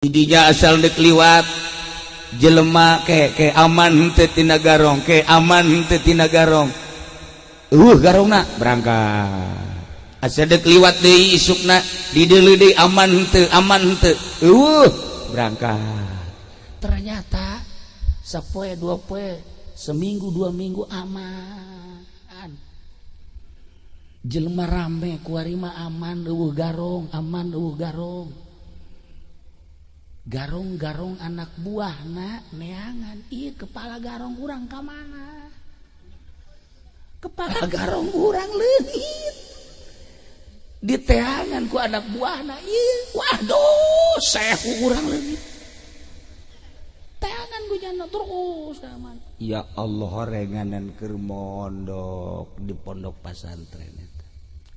Didinya asal dekliwat jelema ke aman teu tina garong, ke aman teu tina garong. Garongna berangkat. Asa dekliwat deui isukna di deuleu deui aman teu. Berangkat. Ternyata sapoe dua poe, seminggu dua minggu aman. Jelema rame kuarima aman garong, aman garong. Garong-garong anak buahna neangan, ieu kepala garong urang ka mana? Kepala garong urang leungit. Diteangan ku anak buahna, ieu waduh sehu urang leungit. Teangan ku jana terus aman. Ya Allah renganan keur mondok di pondok pesantren eta.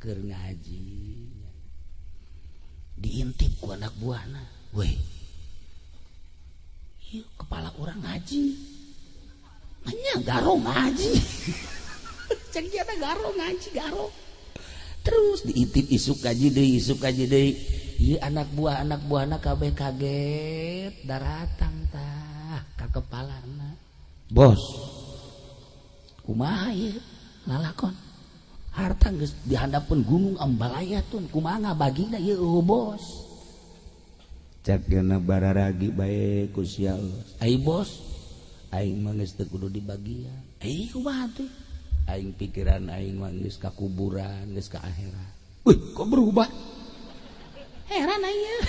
Keur ngaji. Diintip ku anak buahna. Weh, kepala orang ngaji, hanya garong ngaji. Cek dia garong ngaji garong. Terus diintip isuk kaji deui. Ieu anak buahna kabeh kaget, daratang tah ka kepalana. Bos, kumaha ieu lalakon? Harta geus dihandapkeun gunung Ambalayatun, kumaha ngabagina ieu bos? Cak gana bararagi bae ku sial. Ai bos, aing mah geus teu kudu dibagian. Kumaha teh? Aing pikiran aing mah geus ka kuburan, geus ka akhirat. Kok berubah? Heran aing.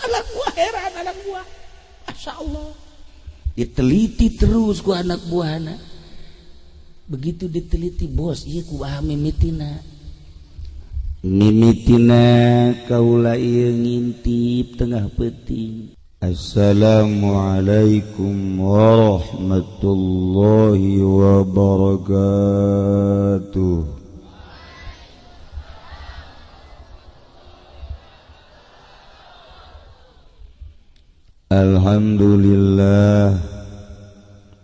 Anak buah heran, anak buah. Masyaallah. Diteliti terus ku anak buahna. Begitu diteliti bos, ieu kumaha mimitina? Mimitina kaula ieu ngintip tengah peuting. Assalamualaikum warahmatullahi wabarakatuh. Alhamdulillah,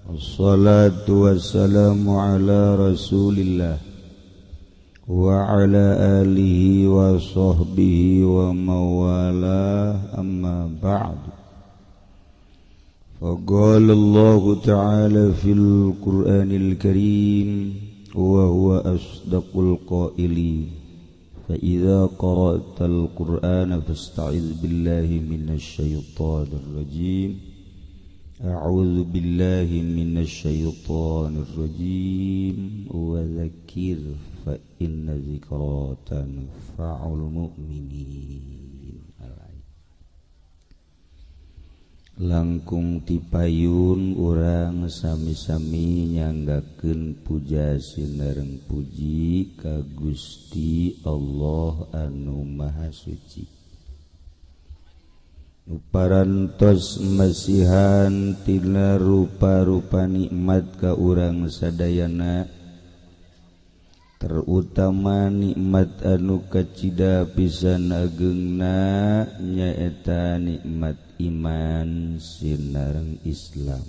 wassalatu wassalamu ala rasulillah wa ala alihi wa sahbihi wa mawalah, amma ba'du. Faqala Allah ta'ala fil Qur'anil Karim wa huwa asdaqul qailin, fa idza qara'tal Qur'ana fasta'iz billahi minasy syaithanir rajim. A'udzu billahi minasy syaithanir rajim wa dzakir fa inna dzikra tanfa'ul mu'minin. Langkung tipayun urang sami-sami nyanggakeun puja sinereng puji ka Gusti Allah anu Maha Suci. Nu parantos masihan tina rupa-rupa nikmat ka urang sadayana, terutama nikmat anu kacida pisan ageungna nyaeta nikmat iman sinareng Islam.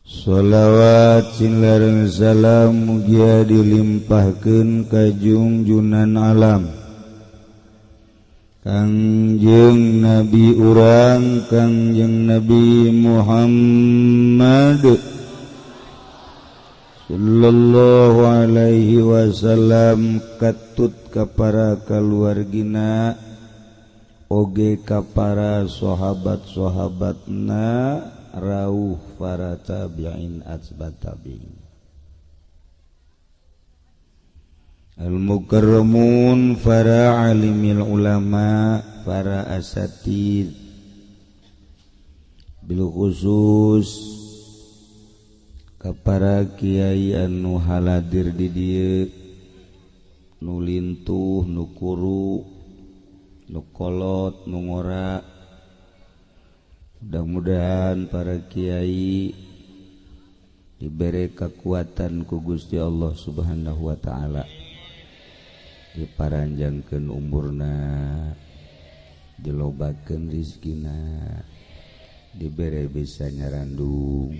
Shalawat sinareng salam mugia dilimpahkeun ka junjunan alam Kangjeng Nabi urang Kangjeng Nabi Muhammad sallallahu alaihi wasallam, katut ka para kaluargina oge ka para sahabat-sahabatna, rawuh para tabi'in atba' tabi'in. Al-mukarramun para alimil ulama, para asatid, bil khusus ka para kiai anu haladir di dieu, nu lintuh, nu kuru, nu kolot, nu ngora. Mudah-mudahan para kiai diberi kekuatan ku Gusti Allah Subhanahu wa taala, diparanjangkeun umurna, dilobakeun rizkina, diberi bisa nyarandung.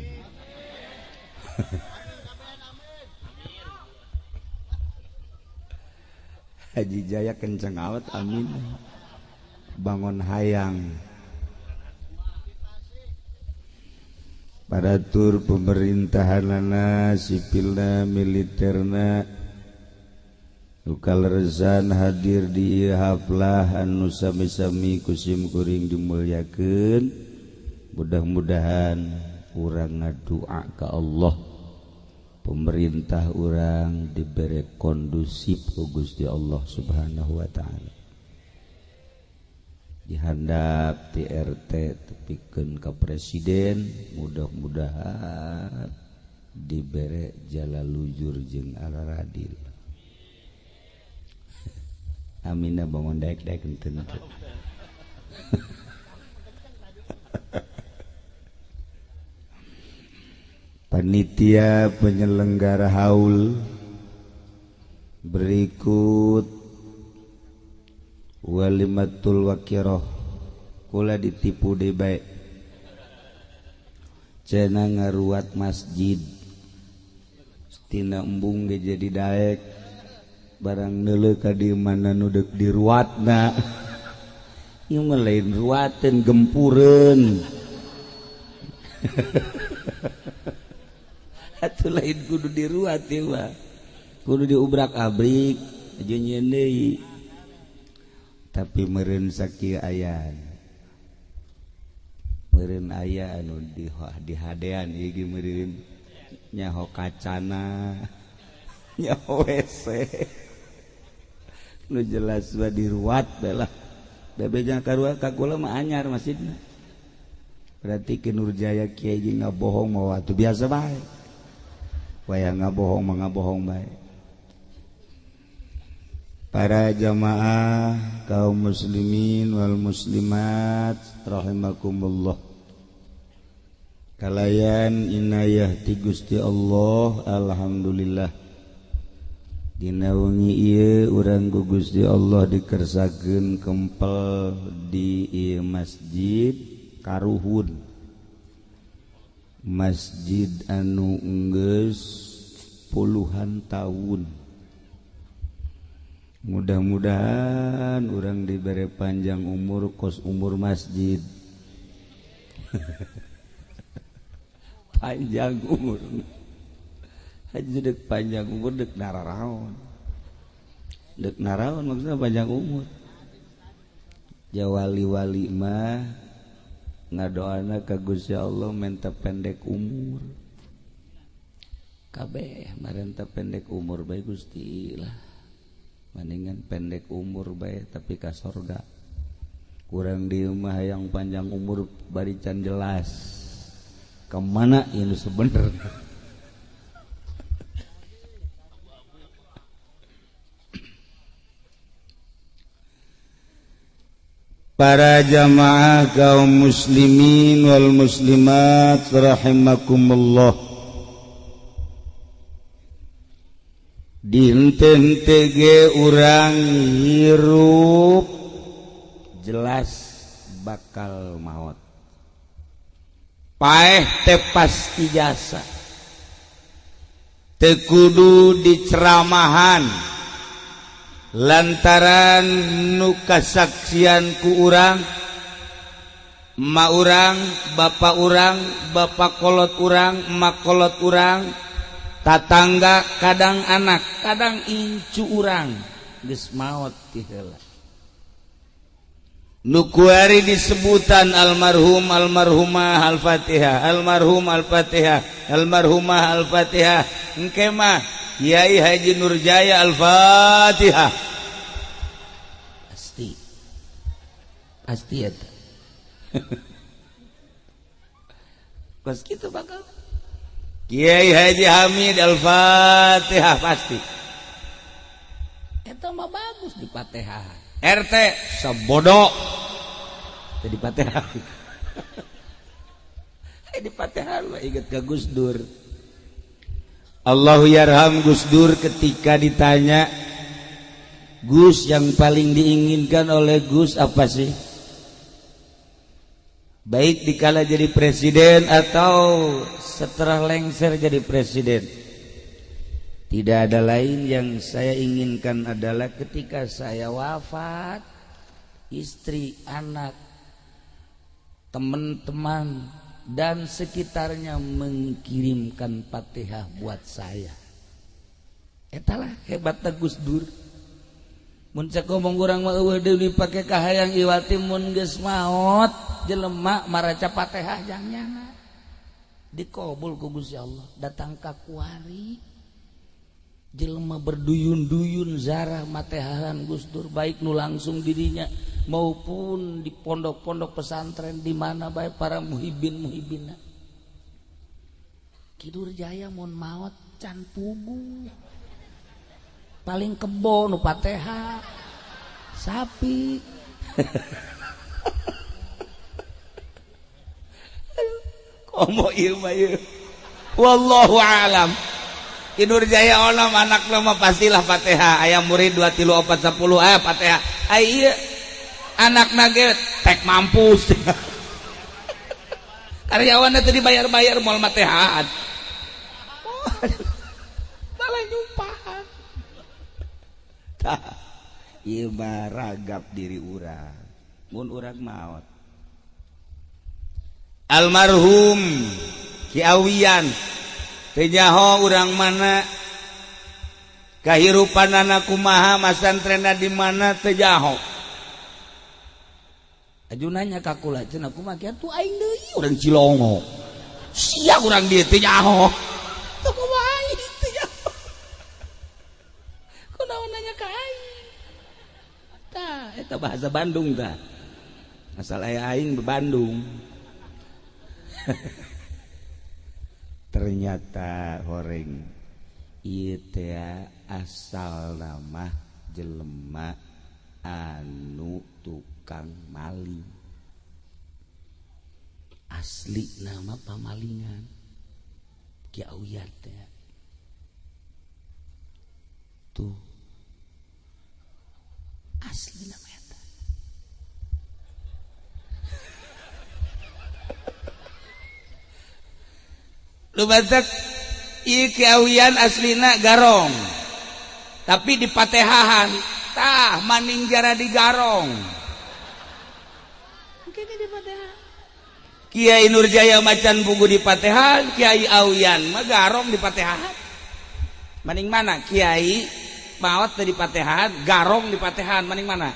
Haji Jaya kenceng awet, amin. bangun hayang paratur pemerintahanana sipilna militerna nukalerezan hadir di haflah anu sami-sami kusim kuring dimulyakeun mudah-mudahan urang ngadoa ka Allah pemerintah urang diberi kondusif ku Gusti Allah Subhanahu wa taala dihandap ti RT tepikeun ka presiden mudah-mudahan dibere jala lujur jeung araradil amina bangun daek-daek enten panitia penyelenggara haul berikut walimatul wakiroh kula ditipu deui bae cenah ngaruat masjid tina embung ge jadi daek barang neuleuh ka dieu mana nu deuk diruatna ieu mah lain ruateun gempureun atuh lain kudu diruat ieu mah kudu diubrak-abrik aja nyeun deui tapi meureun sakieu aya meureun aya anu dihadean ieu ge meureun nyaho kacana nyaho WC nu jelas mah diruat bae lah babejang karuat ka kula mah anyar masjidna berarti ke Nurjaya kiai jeung ngabohong mah atuh biasa bae wayah ngabohong mah ngabohong bae para jamaah kaum muslimin wal muslimat rahimakumullah kalayan inayah ti Gusti Allah alhamdulillah dina wengi ieu urang ku Gusti Allah dikersakeun kempel di ieu masjid karuhun masjid anu geus puluhan tahun mudah-mudahan orang diberi panjang umur kos umur masjid panjang umur haji dek panjang umur dek nararaon maksudnya panjang umur ya wali-wali mah ngadoana ka Gusti Allah menta pendek umur kabeh marenta pendek umur bae Gusti lah mendingan pendek umur bae tapi ka sorga kurang di mah yang panjang umur bari can jelas kemana ini sebenarnya para jamaah kaum muslimin wal muslimat rahimakumullah dinten tege urang hirup jelas bakal maut paeh teh pasti jasa teu kudu diceramahan lantaran nu kasaksian ku urang emak urang bapak kolot urang emak kolot urang tatangga kadang anak kadang incu urang geus maot ti heula nu kuari disebutan almarhum almarhumah al-fatihah almarhum al-fatihah almarhumah al-fatihah engke mah Kiai Haji Nurjaya al-fatihah pasti eta kos kitu bakal Kiai Haji Hamid al-fatihah pasti eta mah bagus di Fatihah RT sebodoh di Fatihah di Fatihah mah inget ka Gus Dur Allahu yarham Gus Dur ketika ditanya Gus yang paling diinginkan oleh Gus apa sih baik dikala jadi presiden atau setelah lengser jadi presiden tidak ada lain yang saya inginkan adalah ketika saya wafat istri, anak, teman-teman dan sekitarnya mengirimkan Fatihah buat saya. Eta lah hebatna Gus Dur. Mun cek ngomong urang mah eueuh deui dipake ka hayang iwati mun geus maot jelema maraca Fatihah jangan dikabul ku Gusti Allah. Datang ka kuari jelema berduyun-duyun zarah matehahan Gus Dur, baik nu langsung dirinya maupun di pondok-pondok pesantren di mana baik para muhibin-muhibina. Kidur Jaya mun maot can pugu. Paling kebo nu Fatihah sapi. Komo ieu mah ieu. Wallahu alam. Kidur Jaya onom anak mah pastilah Fatihah. Aya murid 2 3 4 10 aya Fatihah. Ai ieu anakna ge tek mampus. Karyawanna teu dibayar-bayar moal Fatihah. Malah nyumpahan. Tah ieu mah ragap diri urang. Mun urang maot. Almarhum Ki Awiyan teu nyaho urang mana kahirupanana kumaha masantrenna di mana teu nyaho. Ajunanya ka kula cenah kumaha kieu tuh aing deui urang Cilongo. Sia urang dieu teu nyaho. Teu kumaha aing teu nyaho. Kunaon nanya ka aing? Tah eta bahasa Bandung tah. Asal aya aing be Bandung. Ternyata horeng ieu teh asal nama jelema anu tukang maling. Asli nama pamalingan Ki Awiyan teh. Tuh asli nama eta. Lu batak ieu Ki Awiyan aslina Garong. Tapi di Patehahan tah maning jara di Garong. Kene di Patehahan. Kiai Nurjaya macan buku di Patehahan, Kiai Awiyan mah Garong di Patehahan. Maning mana? Kiai maot di Patehahan, Garong di Patehahan, maning mana?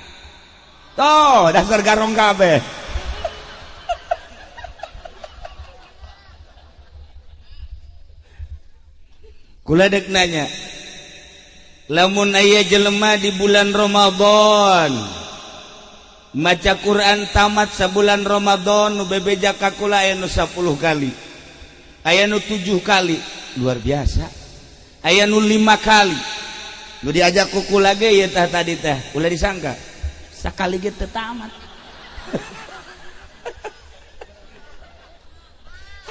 Toh, dasar Garong kabeh. Kula dek nanya, lamun aya jelema di bulan Ramadan maca Quran tamat sabulan Ramadan nu bebeja ka kula aya nu 10 kali, aya nu 7 kali, luar biasa. Aya nu 5 kali. Nu diajak ku kula ge ieu tah tadi teh, kula disangka sakali ge teu tamat.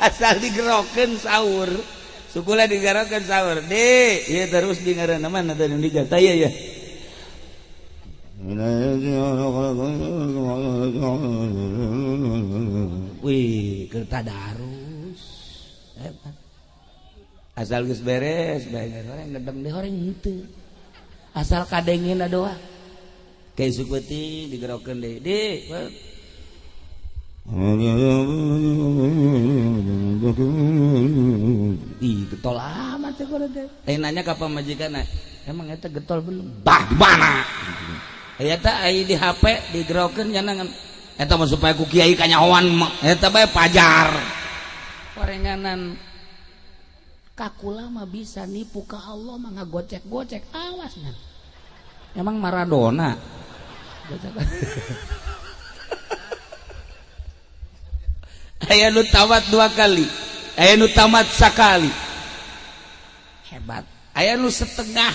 Asal digerokeun sahur. Sukula digarakan sahur deh, ya terus di ngaranna mana tadi dijata ya. Wih, keur tadarus. Asal geus beres, bae orang ngedeng deh orang henteu. Asal kadengina doa. Kayak supeuting digerokeun deh. Ih, getol amat ya kalau teh. Nanya ka pamajikanna, emang eta getol belum? Bah, di mana? Eta aya di HP digerokeun nyanangan. Eta mah supaya ku kiai kanyahoan eta bae pajar. Parenganan kakula mah bisa nipu ka Allah mah ngagocek-gocek awasna. Emang Maradona. Aya nu tamat 2 kali, aya nu tamat sakali. Hebat. Aya nu setengah.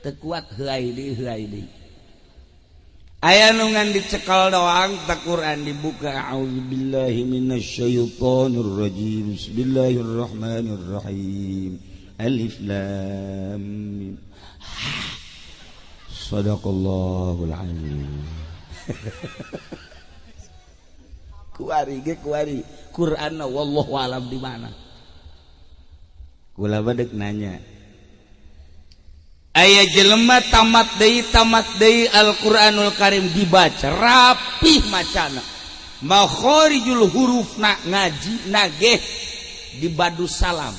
Teu kuat heuai deui. Aya nu ngan dicekal doang ta Quran dibuka a'udzubillahi minasyaitonir rajim. Bismillahirrahmanirrahim. Alif lam mim. Shadaqallahul azim. Kuari Quran wallahu alam di mana. Kula badek nanya, aya jelema tamat deui Al-Qur'anul Karim dibaca rapih macana makharijul hurufna ngaji nageh di Badus Salam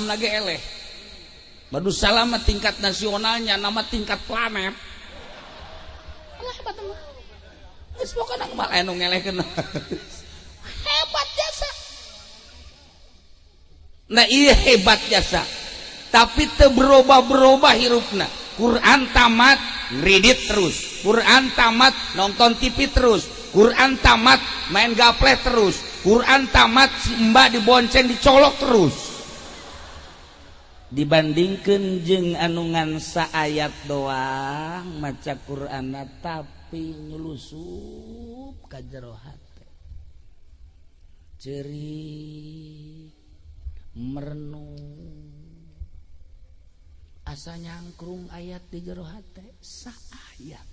nage eleh Badus Salam mah tingkat nasionalnya nama tingkat planet alah hebat mah geus pokona mal anu ngelehkeun hebat jasa nah iya hebat jasa tapi teu berubah hirupna Quran tamat ngridit terus Quran tamat nonton TV terus Quran tamat main gapleh terus Quran tamat si mbak dibonceng dicolok terus dibandingkeun jeung anu ngan saayat doang maca Quran tapi nyulusup ka jero hate cerik merenung asa nyangkrung ayat di jero hate saayat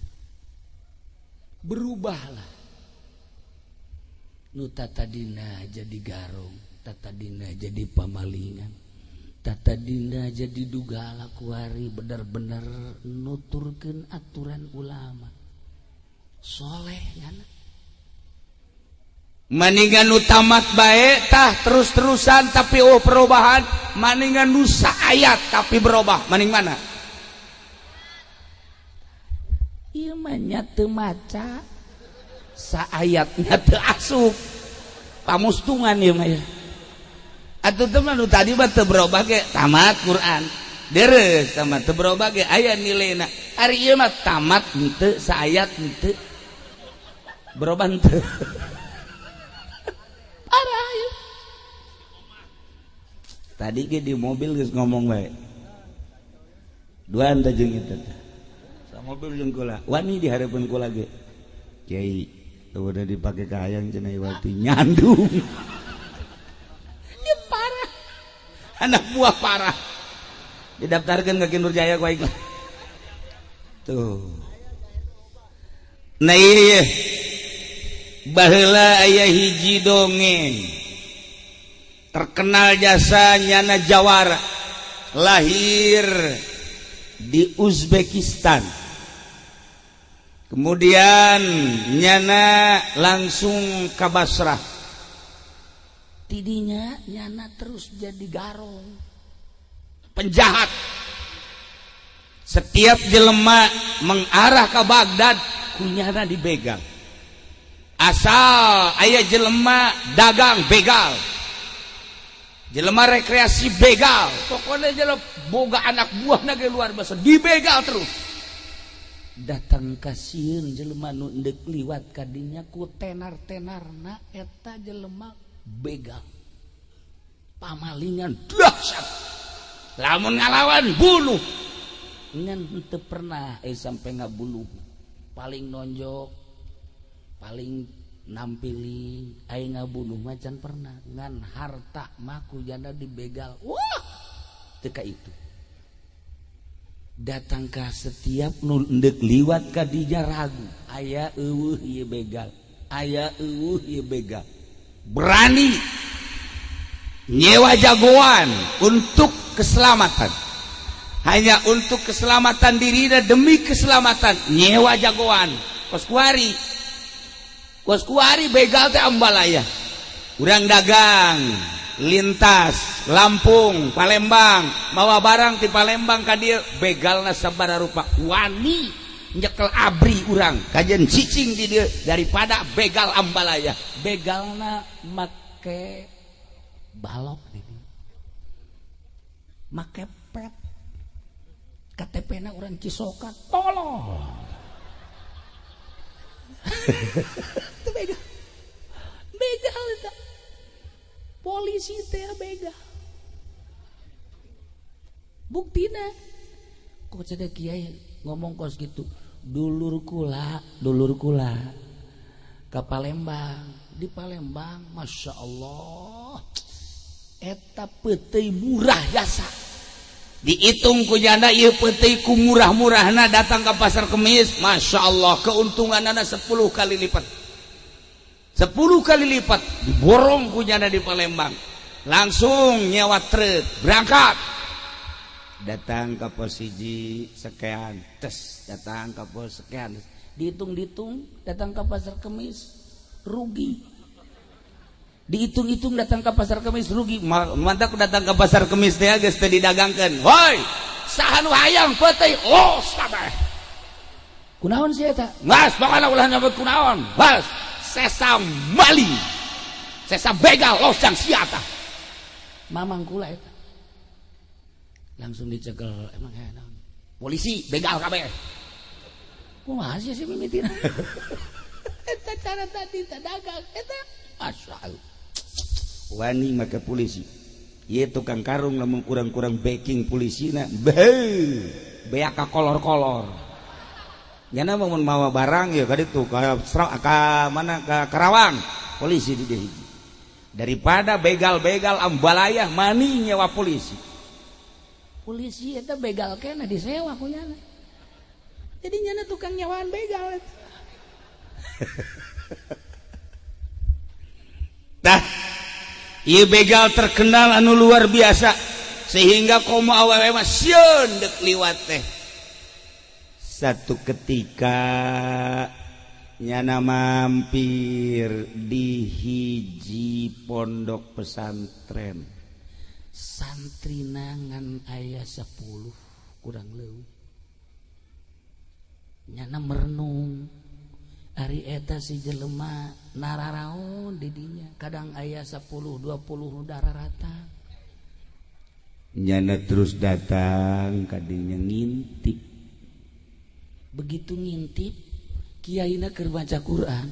berubahlah nu tatadina jadi garong tatadina jadi pamalingan tatadina jadi dugala kuari bener-bener nuturkeun aturan ulama soleh ngana maningan nu tamat bae tah terus-terusan tapi perubahan maningan nu saayat tapi berubah maning mana ieu mah nya teu maca saayatnya teu asup pamustungan ieu mah ya atuh teh nu tadi mah teu berubah ge tamat Quran deres tamat teu berubah ge aya nileuna ari ieu mah tamat henteu saayat henteu berubah henteu parah ya tadi ge di mobil geus ngomong bae duaan teh jeung eta teh sa mobil jeung kula wani di hareupeun kula ge Kiai udah dipake ka hayang cenah iwati nyandung ya parah anak buah parah didaftarkeun ka Kinurjaya ku aing tuh nah ieu baheula aya hiji dongeng terkenal jasanya jawara lahir di Uzbekistan kemudian nyana langsung ke Basrah tidinya nyana terus jadi garong penjahat setiap jelema mengarah ke Baghdad kunyana dibegal asal aya jelema dagang begal jelema rekreasi begal pokoknya jelema boga anak buahna ge luar biasa dibegal terus datang kasieun jelema nu endek liwat ka dinya ku tenar-tenarna eta jelema begal pamalingan dahsyat lamun ngalawan bunuh ngan teu pernah sampai ngabunuh paling nonjok paling nampili aing ngabunuh macan pernah ngan harta maku janda dibegal wah teu ka itu datang ka setiap nu endek liwat ka dinya ragu aya eueuh ieu begal aya eueuh ieu begal berani nyewa jagoan untuk keselamatan hanya untuk keselamatan diri dan demi keselamatan nyewa jagoan kos kuari begal teh ambalaya urang dagang lintas Lampung Palembang mawa barang di Palembang ka dieu begalna sabaraha rupa wani nyekel abri urang kajen cicing di dieu daripada begal ambalaya begalna make balok di dieu make pet KTP-na urang Cisokat tolong itu begal itu polisi teh begal buktina kok cedek kiai ngomong kos gitu dulur kula ke Palembang di Palembang Masya Allah eta petei murah jasa dihitung ku janda ieu petei ku murah-murahna datang ke pasar Kemis Masya Allah keuntunganana 10 kali lipat 10 kali lipat diborong ku janda di Palembang langsung nyewa truk berangkat datang ke posisi sekian tes datang ke pos sekian dihitung datang ke pasar kemis rugi dihitung datang ke pasar kemis rugi mantap datang ke pasar kemis teh geus teu didagangkeun woi saha nu hayang peuting oh sabeh kunaon sia eta geus pokona ulah nyebut kunaon geus sesa maling sesa begal losang sia tah mamang kula eta langsung dicekel emang polisi begal kabeh kumaha sih mimitina eta cara tadi dagang eta masyaallah wani make polisi ieu tukang karung lamun kurang-kurang backing polisina beak ka kolor-kolor nyana mun mawa barang ya ka ditu ka mana ka Karawang polisi di dieu daripada begal-begal ambalayah mani nyewa polisi eta begal kena disewa ku nyana jadi nyana tukang nyawaan begal eta tah ieu begal terkenal anu luar biasa sehingga komo awewe mah sieun deuk liwat teh satu ketika nyana mampir di hiji pondok pesantren santri nangan aya 10 kurang leuwih nyana merenung ari eta si jelema nararaon di dinya kadang aya 10 20 dararata nyana terus datang ka dinya ngintip begitu ngintip kiaina keur baca Quran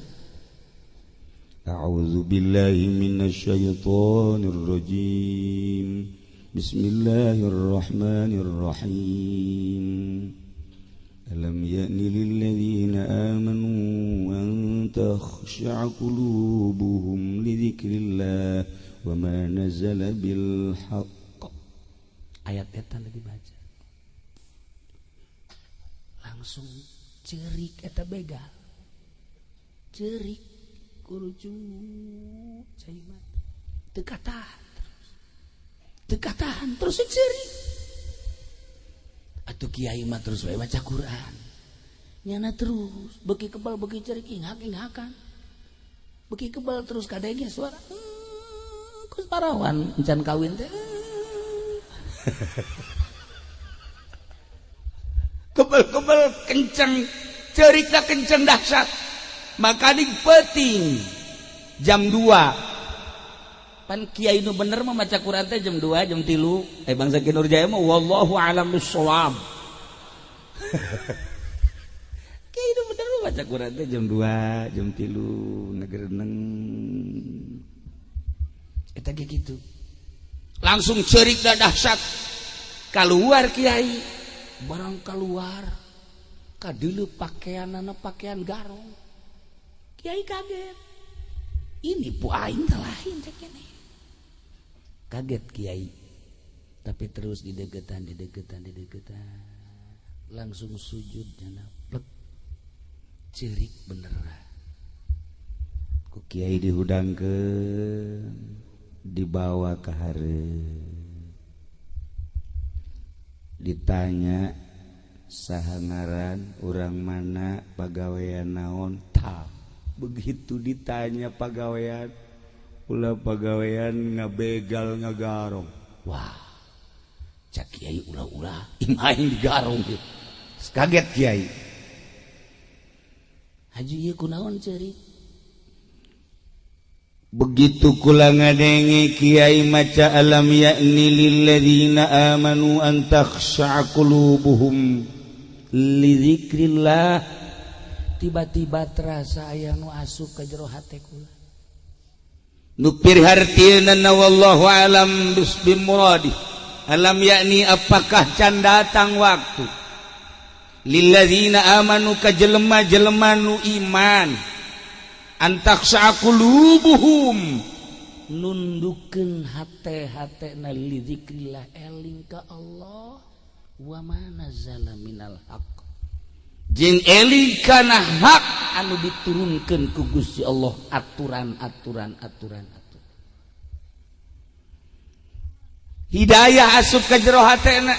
A'udzu billahi minasyaitonir rajim Bismillahirrahmanirrahim Alam ya'ni lil ladzina amanu an takhsha'a qulubuhum li dzikrillah wa ma nazala bil haqq ayat eta dibaca langsung cerik eta begal cerik kurucu cai mah teu katahan terus cerik atuh kiai mah terus wae maca Quran nyana terus beuki kebal beuki cerik ingak-ingakan beuki kebal terus kadenge suara ku parawan encan kawin teh kebal kenceng cerikna kenceng dahsyat maka peuting jam 2 pan kiai nu bener mah maca Quran teh jam 2 jam 3 Bangsa Ki Nurjaya mah wallahu a'lam bissawab kiai nu bener mah maca Quran teh jam 2 jam 3 negereneng eta ge kitu langsung cerik da dahsyat keluar kiai barang keluar kadieu pakaianana pakaian garong kiai kaget ini pu aing teh lain cek ini kaget kiai tapi terus didegetan langsung sujud jana plek cerik bener ku kiai dihudangkeun dibawa ka hareup ditanya saha ngaran urang mana pagawean naon tah begitu ditanya pagawean ulah pagawean ngabegal ngagarong wah cak kiai ulah-ulah imain digarong gitu kaget kiai haji ieu kunaon ceuri begitu kula ngadenge kiai maca alam ya'ni lil ladzina amanu an takhsha'a qulubuhum li dzikrillah tiba-tiba terasa aya nu asup ka jero hate kula nu pirhartieunna wallahu alam bismuradi alam yakni apakah can datang waktu lilladzina amanu ka jelema-jelema nu iman antakhsha qulubuhum nundukeun hate-hatena li dzikrillah eling ka Allah wa ma nazala minal haqq jeung eling kana hak anu diturunkeun ku Gusti Allah aturan hidayah asup ka jero hatena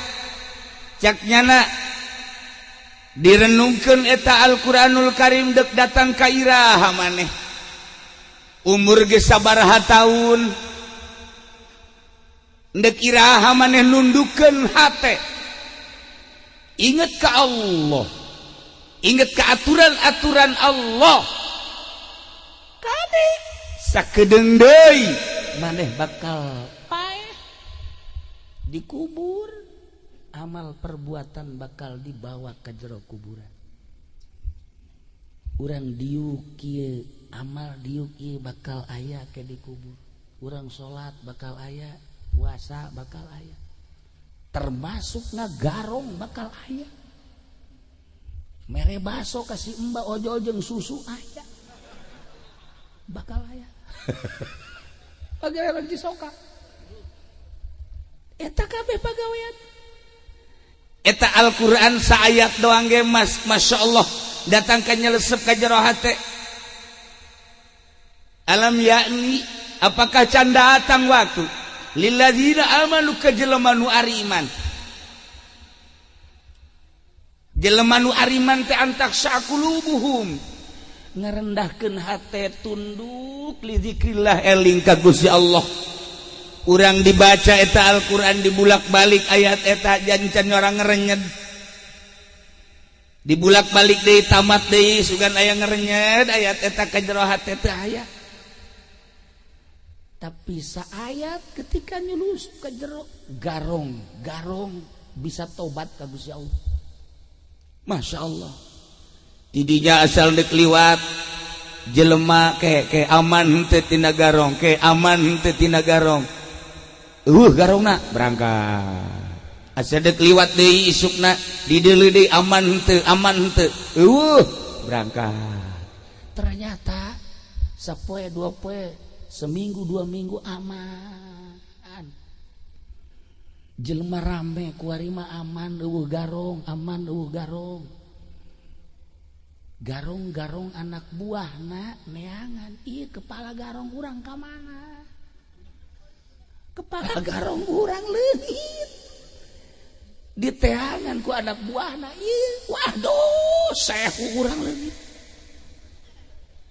caknyana direnungkeun eta Al-Qur'anul Karim dek datang ka iraha maneh umur ge sabaraha taun dek iraha maneh nundukkeun hate inget ka Allah inget ka aturan-aturan Allah kade sakedeung deui maneh bakal paeh dikubur amal perbuatan bakal dibawa ke jero kuburan urang diuk kieu amal diuk kieu bakal aya ke dikubur urang salat bakal aya puasa bakal aya termasukna garong bakal aya mere baso kasih mbak ojo jeung susu aya bakal aya pagawean cisoka eta kabeh pagawean eta Al-Qur'an saayat doang ge Masya Allah datang ka nyelesep ka jero hate alam yakni apakah can datang waktu lilladzina amanu ka jelema nu ari iman jelema nu ari iman teh antak saqulubuhum ngarendahkeun hate tunduk li zikrillah eling ka Gusti Allah urang dibaca eta Al-Qur'an dibulak-balik ayat eta jancan orang ngerenyed dibulak-balik deui tamat deui sugan aya ngerenyed ayat eta ka jero hate teh aya tapi saayat ketika nyulus ka jero garong bisa tobat ka Gusti Allah Masya Allah tidinya asal dek liwat jelema ke aman henteu tina garong ke aman henteu tina garong garongna berangkat asal dek liwat deui isukna di deuleu deui aman henteu berangkat ternyata sapoe dua poe seminggu 2 minggu aman jelema rame kuari mah aman garong aman garong anak buahna neangan ieu kepala garong urang ka mana kepala garong urang leungit diteangan ku anak buahna ieu waduh sehu urang leungit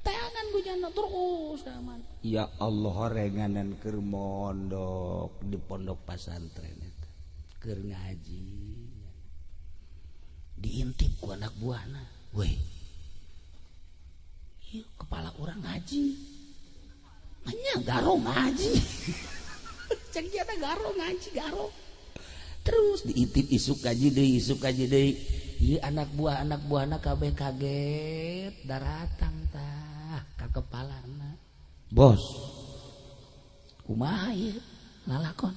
teangan bujana terus aman ya Allah horenganan keur mondok di pondok pesantren eta keur ngaji diintip ku anak buahna weh ieu kepala urang ngaji nya garong ngaji cek jana garong ngaji garong terus diintip isuk kaji deui ieu anak buahna kabeh kaget daratang tah ka kepalana bos kumaha ieu lalakon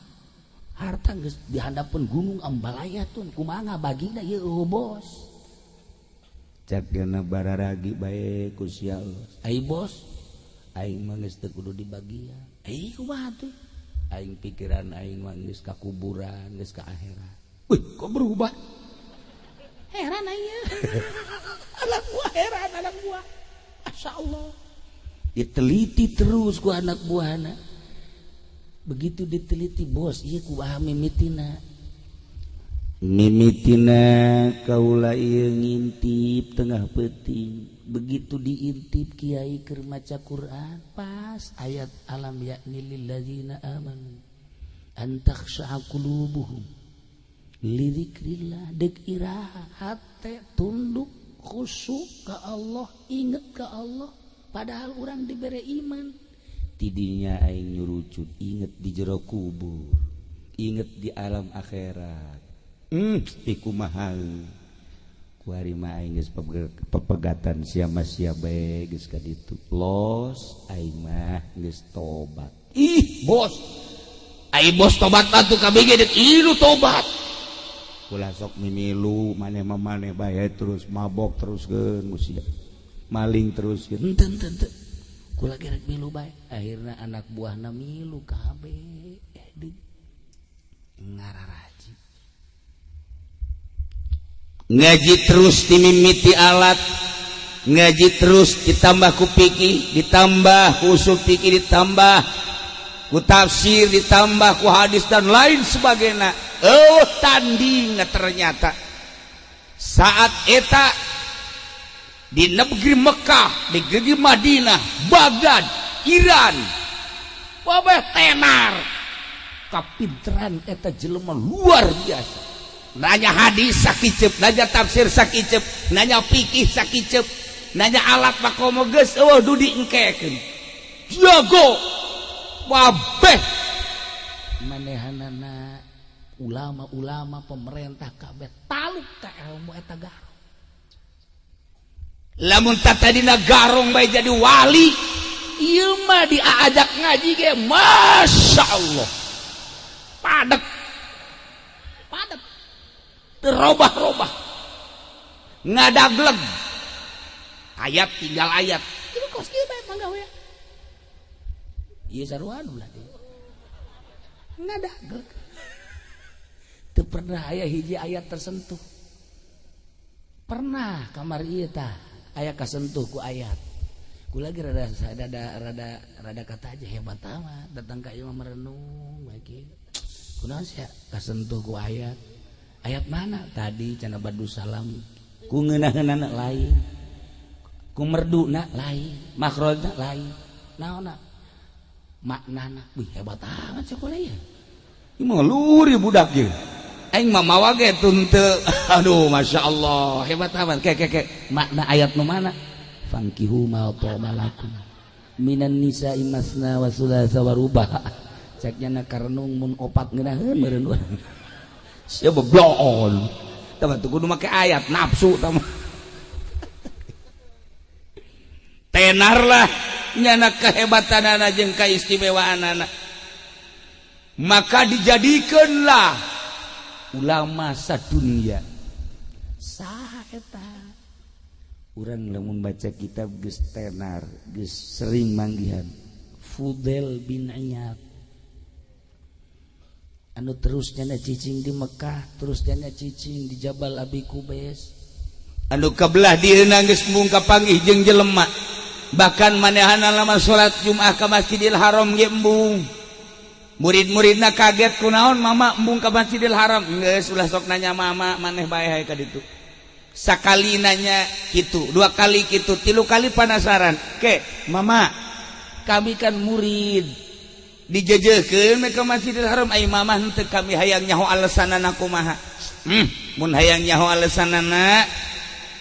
harta geus dihandapeun gunung Ambalaya tun kumaha ngabagina ieu bos cak geuna bararagi bae ku sia ai bos aing mah geus teu kudu dibagian ai kumaha tuh aing pikiran aing mah geus ka kuburan geus ka akhirat wih kok berubah heran aing anak buah masyaallah diteliti terus ku anak buahna begitu diteliti bos ieu kumaha mimitina kaula ieu ngintip tengah peuting begitu diintip kiai keur maca Quran pas ayat alam yakni lil ladzina amanu an takhsha'a qulubuhum li dzikrillah dek iraha hate tunduk khusyuk ka Allah inget ka Allah padahal orang diberi iman tidinya aing nyurucut inget di jero kubur inget di alam akhirat ikumaha kuari mah aing geus pepegatan sia bae geus ka ditu los aing mah geus tobat bos ai bos tobat atuh kabeh deuk ieu tobat ulah sok mimilu maneh bae terus mabok teruskeun musia maling teruskeun henteu kula gerek milu bae akhirna anak buahna milu kabeh ngararaji ngaji terus dimimiti alat ngaji terus ditambah ku fikih ditambah usul fikih ditambah ku tafsir ditambah ku hadis dan lain sebagainya. Tanding ternyata saat eta di negeri Mekah, di negeri Madinah, Baghdad, Iran, wabah tenar kapinteran eta jelema luar biasa. Nanya hadis sakicep, nanya tafsir sakicep, nanya fikih sakicep, nanya alat makomo geus dudi engkekeun. Jago wabeh manehanana ulama-ulama pemerintah kabeh taluk ka ilmu eta garong. Lamun tadina garong bae jadi wali, ieu mah diajak ngaji ge masyaallah. Padet terobah-robah ngadagleg ayat tinggal ayat itu kos kieu bae mangga we ieu sarua ulah ngadagleg teu pernah aya hiji ayat tersentuh pernah kamar ieu tah aya kasentuh ku ayat ku lagi rada kata aja hebat amat datang ka ieu merenung bae kieu kunaon sia kasentuh ku ayat mana tadi cenah badu salam ku ngeunah-ngeunana lain ku merduna lain makhrajna lain naonna maknana wih hebat amat sakola ya ieu mah luri budak ieu aing mah mawa ge tunteu aduh masyaallah hebat amat ke makna ayat nu mana fankihu ma ta'amalakum minan nisa'i masna wa thulatha wa ruba' ceknya karenung mun opat ngeunaheun meureun urang sia beblon tah tuh kudu make ayat nafsu tah tenarlah nyana kehebatanana jeung kaistimewaanana maka dijadikeunlah ulama sadunya saha eta urang lamun baca kitab geus tenar geus sering manggihan Fudail bin Iyad anu terusnya cicing di Mekah terusnya cicing di Jabal Abi Kubais anu kabelah dieuna geus mung kapanggih jeung jelema bahkan manehana lamun salat Jumat ka Masjidil Haram ge embung murid-muridna kaget kunaon mama embung ka Masjidil Haram geus ulah sok nanya mama maneh bae hae ka ditu sakali nanya kitu dua kali kitu tilu kali penasaran ke mama kami kan murid dijejeukeun mereka Masjidil Haram ai mamah henteu kami hayang nyaho alesanana kumaha mun hayang nyaho alesanana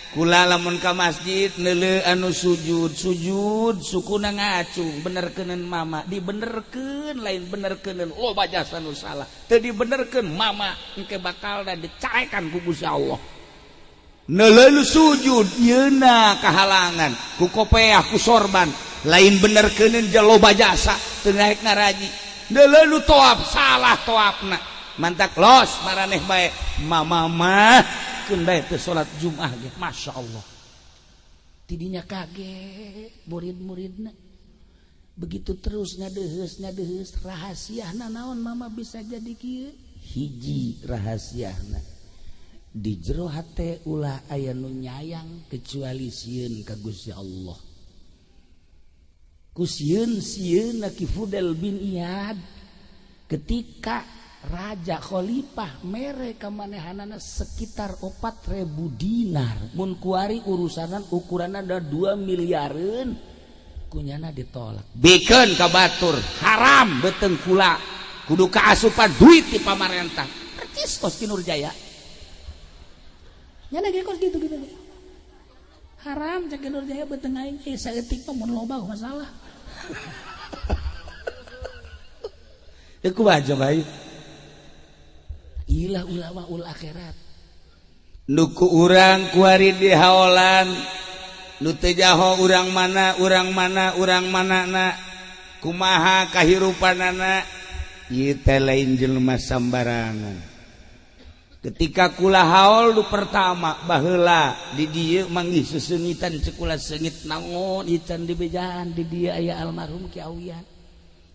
kula lamun ka masjid neuleuh anu sujud sukuna ngacung benerkeuneun mama dibenerkeun lain benerkeuneun loba jasa nu salah teu dibenerkeun mama engke bakalna dicaekan ku Gusti Allah neuleuh sujud ieuna kahalangan ku kopeah ku sorban lain benerkeuneun je loba jasa teu naek ngaraji neuleuh toab salah toabna mantak los maraneh bae mama mah keun bae teu salat Jumat ge masyaallah tidinya kaget murid-muridna begitu terus ngadeheus rahasiana naon mama bisa jadi kieu hiji rahasiana di jero hate ulah aya nu nyayang kecuali sieun ka Gusti Allah ku sieun ki Fudail bin Iyad ketika raja khalifah mere ka manehanana sekitar 4.000 dinar mun kuari urusanan ukuranna da 2 miliareun kunyana ditolak bikeun ka batur haram beuteung kula kudu kaasupan duit ti pamarentah percis kos Ki Nurjaya nya ge kos gitu haram cek Ki Nurjaya beuteung aing saeutik mah mun loba masalah ku aja bae ilah ulama ul akhirat nuku urang kuari di haolan nu teu jaho urang manana kumaha kahirupanana ieu teh lain jelema sambarangan ketika kula haol nu pertama baheula di dieu manggih sesengitan ceuk kula seungit naon ican di bejaan di dieu aya almarhum Ki Awian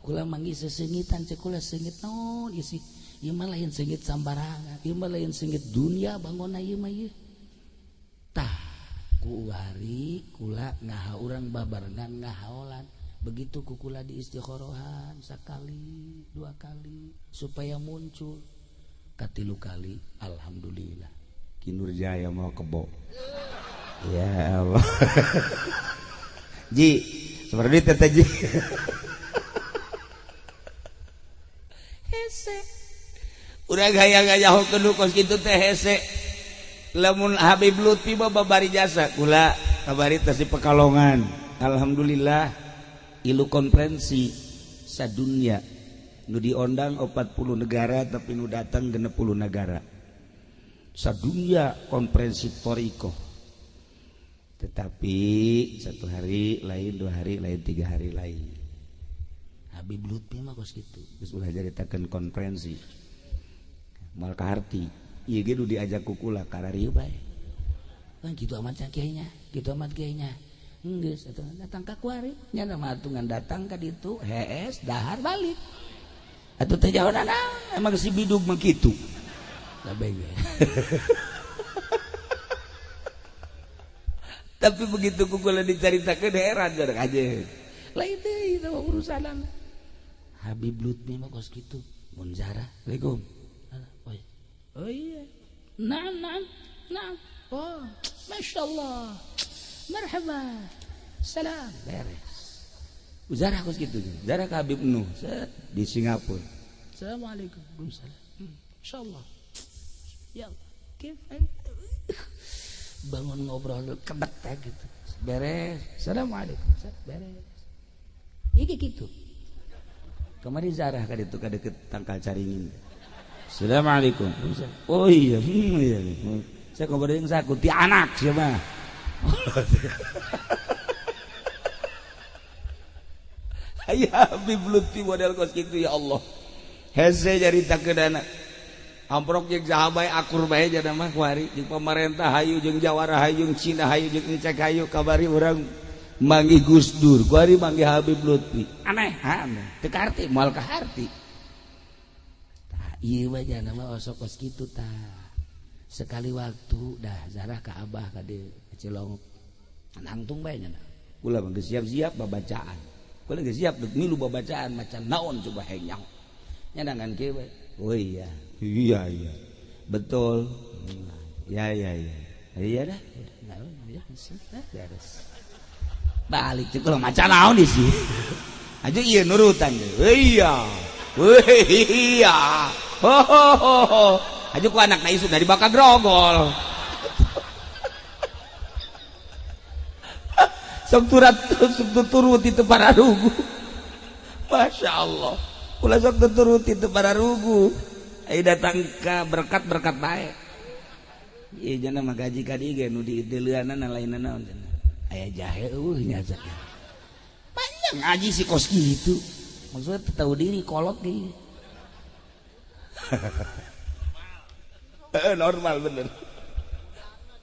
kula manggih sesengitan ceuk kula seungit naon isi ieu mah lain seungit sambarangan ieu mah lain seungit dunia bangona ieu mah ieu tah ku hari kula ngaha urang babarengan ngahaolan begitu kukula di istighorohan sekali 2 kali supaya muncul katilu kali alhamdulillah Kinurjaya mau kebo ya Allah Ji seperti teh Ji hese udah gaya-gaya hokeun kos kitu teh hese lamun Habib Lutfi babari jasa kula kabari teh si Pekalongan alhamdulillah ilu konferensi sadunya nu diondang 40 negara tapi nu datang 60 negara sadunya konferensi toriko tetapi 1 hari lain 2 hari lain 3 hari lain Habib Lutfi mah kos kitu geus ulah jaritakeun konferensi moal kaharti ieu ge nu diajak ku kula kararieu bae kan kitu amat kiainya kitu amat kiainya geus atuh datang ka kuari nya mah atungan datang ka ditu hees dahar balik atuh teh jawaban naon emang si bidug mah kitu tapi begitu kukula dicaritakeun heran jarang aja lain deui itu urusanan Habib Lutfi mah kos kitu mun zarah Assalamualaikum oh iya naam oh masyaallah marhaba salam beres zarah kos kitu zarah ka Habib Nuh di Singapura Assalamualaikum Waalaikumsalam insyaallah ya kif bangun ngobrol kedek teh gitu beres Assalamualaikum beres iki gitu kemarin zarah ka ditu ka deket tangkal caringin Assalamualaikum oh iya iya saya kabar yang saku ti anak siapa aya Habib Lutfi model kos kitu ya Allah hese jaritakeun anak amprok jeung sahabat akur bae jada mah kuari jeung pamarentah hayu jeung jawara hayu jeung Cina hayu jeung Encek hayu kabari urang manggih Gus Dur kuari manggih Habib Lutfi aneh teu kaharti moal kaharti tah ieu mah jana mah osok kos kitu tah sekali waktu dah zarah ka abah ka dieu Cilong nangtung bae nya kula mah geus siap-siap babacaan kula geus siap milu babacaan macan naon coba henyang nya dangan kieu bae oh iya betul ya dah beres balik cek kalau macan naon di sih aja iya nurutan iya ho aja ku anak isu dari bakal grogol sok turuti itu para rugu Masya Allah kula sok turuti itu para rugu ayo datang ke berkat baik iya jana mah gaji ka dieu ge nu dideuleunan lainna naon aya jahe nya zat panjang ngaji si kos kitu maksudnya tahu diri kolot ge normal bener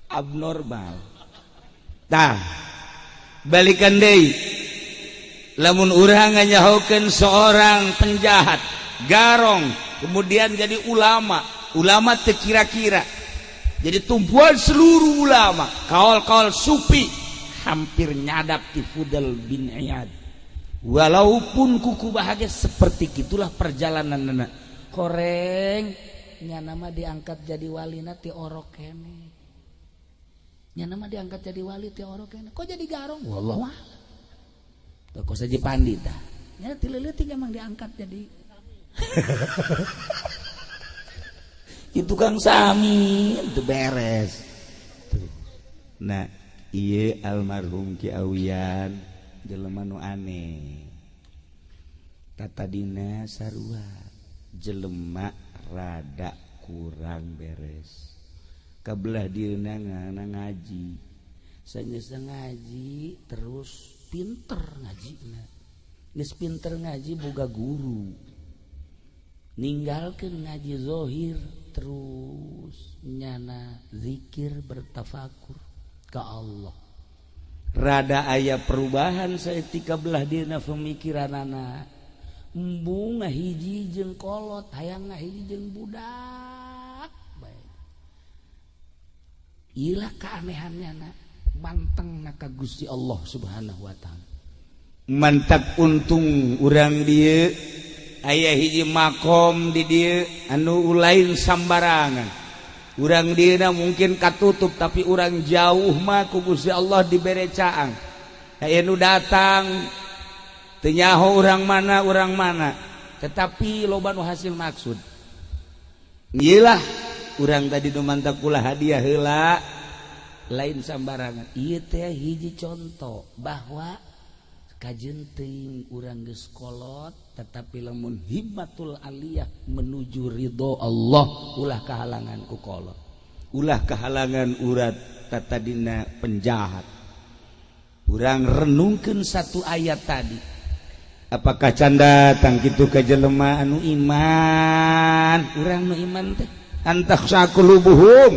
abnormal tah balikan deui lamun urang nganyahokeun seorang penjahat garong kemudian jadi ulama teu kira-kira jadi tumpuan seluruh ulama kaul sufi hampir nyadap di Fudal bin Iyad walaupun kuku bahagia seperti itulah perjalanan koreng nya nama diangkat jadi walina ti orok kene nya nama diangkat jadi wali ti orok kene kok jadi garong wallahu a'lam kok saja pandit dah nya ti leuleut emang diangkat jadi itu Kang Sami itu beres nah ieu almarhum Ki Awian jelema nu aneh tata dina sarua jelema rada kurang beres kabelah dieuna ngaji sageus ngaji terus pinter ngajina geus pinter ngaji boga guru ninggalkeun ngaji zohir terus nyana zikir bertafakur ka Allah rada aya perubahan saeutika belah dina pemikiranana embung ngahiji jeung kolot hayang ngahiji jeung budak bae ieu kaanehannana mantengna ka Gusti Allah Subhanahu wa taala mantap untung urang dia aya hiji makom di dia anu lain sambarangan urang dia mungkin katutup tapi urang jauh mah ku Gusti Allah dibere caang aya nu datang teu nyaho urang mana tetapi loba nu hasil maksud iyalah urang tadi nu mantap kula hadiah heula lain sambarangan ieu teh hiji contoh bahwa kajenting urang geus kolot tetapi lamun himmatul aliyah menuju ridho Allah ulah kahalangan ku kolot ulah kahalangan urat tatadina penjahat urang renungkeun satu ayat tadi apakah can datang kitu ka jelema anu iman urang nu iman teh antakhsha qulubuhum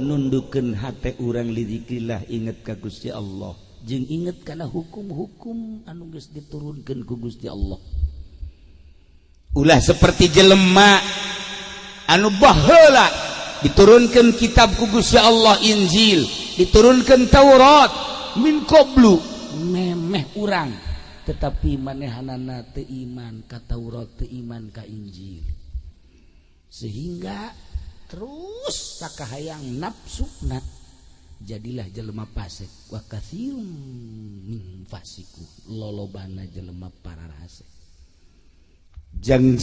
nundukkeun hate urang lidzikrillah inget ka Gusti Allah jeung inget kana hukum-hukum anu geus diturunkeun ku Gusti Allah ulah seperti jelema anu baheula diturunkeun kitab ku Gusti Allah Injil diturunkeun Taurat min qablu memeh urang tetapi manehanana teu iman ka Taurat teu iman ka Injil sehingga terus sakahayang nafsuna jadilah jelema fasik wa katsirum min fasiku lolobana jelema pararase jang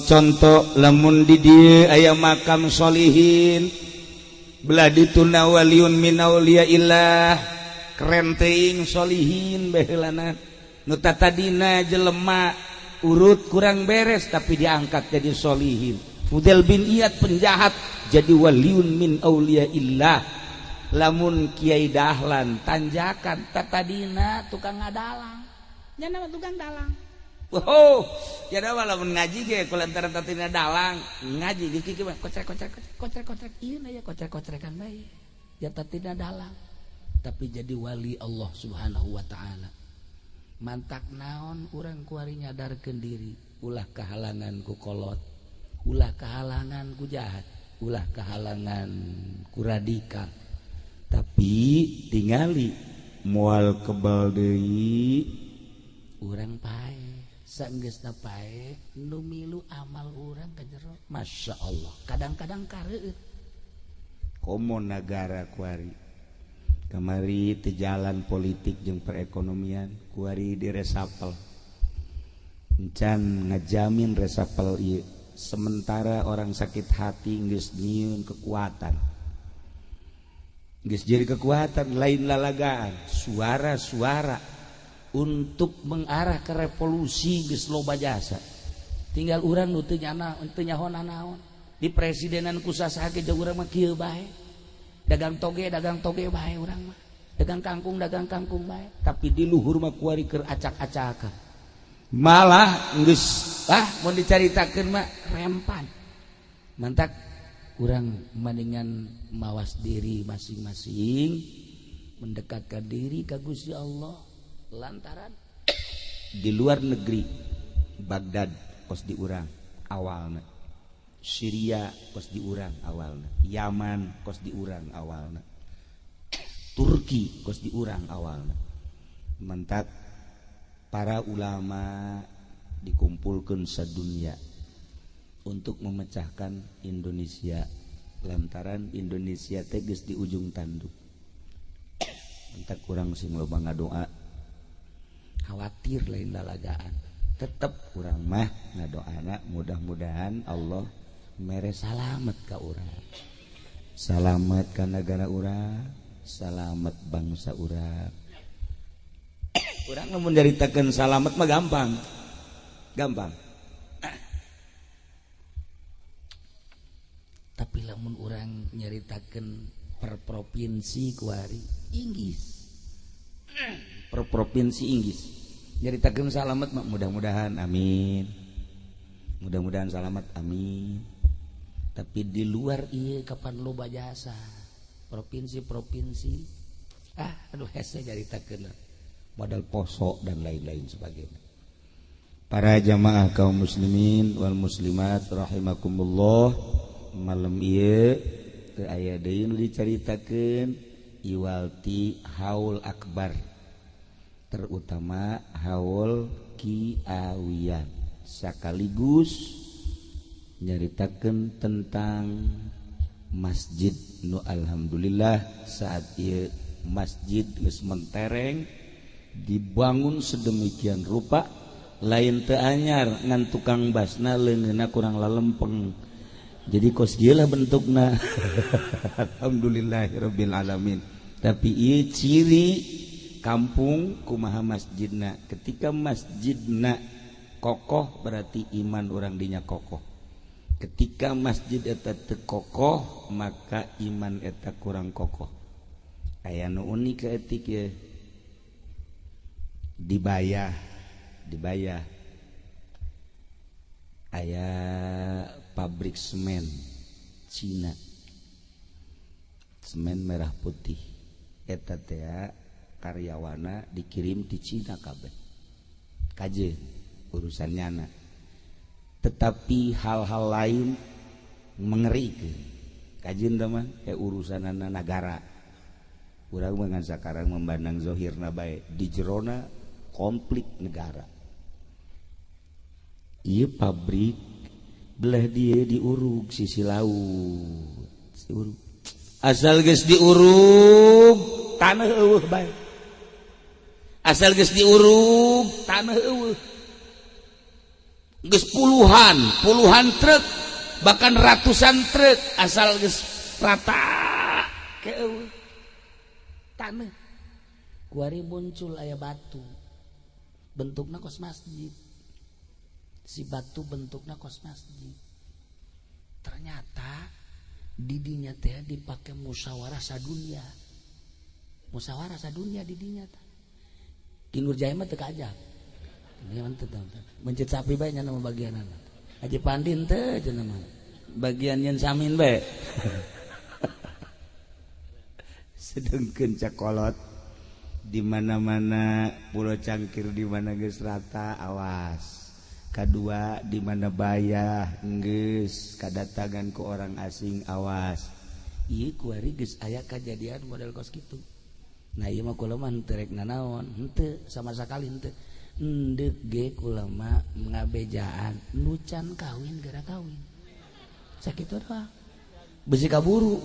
contoh lamun di dieu aya makam sholihin belah dituna waliun min auliyaillah keren teuing sholihin baheulana nu tatadina jelema urut kurang beres tapi diangkat jadi sholihin Fudel bin Iyad penjahat jadi waliun min auliyaillah lamun Kiai Dahlan tanjakan tatadina tukang ngadalang nya nama tukang dalang wow ya da lamun ngaji ge kulantaran tatadina dalang ngaji ge kieu mah kocrek ieu na ya kocrek-kocrekan bae ya tatadina dalang tapi jadi wali Allah Subhanahu wa taala mantak naon urang kuari nyadarkeun diri ulah kahalangan ku kolot ulah kahalangan ku jahat ulah kahalangan ku radikal tapi tingali moal kebal deui urang pae saenggeusna pae nu milu amal urang ka jero masyaallah kadang-kadang kareueut komo nagara kuari kamari teu jalan politik jeung perekonomian kuari diresapel encan ngajamin resapel ieu sementara orang sakit hati geus nyieun kekuatan geus jadi kekuatan lain lalagaan suara-suara untuk mengarah ke revolusi geus loba jasa tinggal urang nu teu nyaho naon di presidenan ku sasaha ge urang mah kieu bae dagang toge bae urang mah dagang kangkung bae tapi di luhur mah kuari keur acak-acakan malah geus mun dicaritakeun mah rempan mantak kurang mendingan mawas diri masing-masing mendekatkan diri ka Gusti Allah lantaran di luar negeri Baghdad kos di urang awalna Syria kos di urang awalna Yaman kos di urang awalna Turki kos di urang awalna mentak para ulama dikumpulkeun sadunya untuk memecahkan Indonesia lantaran Indonesia tegas di ujung tanduk entak kurang sing loba ngadoa khawatir lain lalagaan tetep kurang mah ngadoana mudah-mudahan Allah mere salamet ka urang salamet ka negara urang salamet bangsa urang urang lamun nyaritakeun salamet mah gampang tapi lamun orang nyaritakeun per provinsi kuari Inggris per provinsi Inggris nyaritakeun salamet mudah-mudahan amin mudah-mudahan salamet amin tapi di luar ieu kapan loba jasa provinsi aduh hese nyaritakeun modal poso dan lain-lain sebagainya para jamaah kaum muslimin wal muslimat rahimakumullah malam ieu teu aya deui nu dicaritakeun iwalti haul akbar terutama haul kiawian sekaligus nyaritakeun tentang masjid nu alhamdulillah saat ieu masjid geus mentereng dibangun sedemikian rupa lain teu anyar ngan tukang basna leungeunna kurang lalempeng jadi kos ieu lah bentukna alhamdulillahirabbil alamin tapi ieu ciri kampung kumaha masjidna ketika masjidna kokoh berarti iman orang dinya kokoh ketika masjid eta teu kokoh maka iman eta kurang kokoh aya nu unik etik ye dibayah aya pabrik semen Cina semen merah putih eta teh karyawana dikirim di Cina kabeh kaje urusannya anak tetapi hal-hal lain mengerikan kajian mah urusan negara urang mah sakarang membandang zahirna bae di jerona konflik negara ieu pabrik belah dia diurug sisi laut asal geus diurug tanah eueuh bae asal geus diurug tanah eueuh geus puluhan truk bahkan ratusan truk asal geus rata ke tanah kuari muncul aya batu bentukna kos masjid si batu bentukna kos masjid ternyata didinya teh dipake musyawarah sadunia didinya teh Kinur Jaya mah teu kaajab mencet sapi bae nya nama bagianana Haji Pandin teh cenah mah bagian yen samin bae sedengkeun cakolot di mana-mana pulau cangkir di mana geus rata awas kadua di mana bayah geus kadatangan ke orang asing awas ieu kuari geus aya kajadian model kos kitu nah ieu mah kula mah teu rek nanaon henteu sama sakali henteu endek ge kulama ngabejaan nucan kawin gara kawin sakitu doang besi kaburu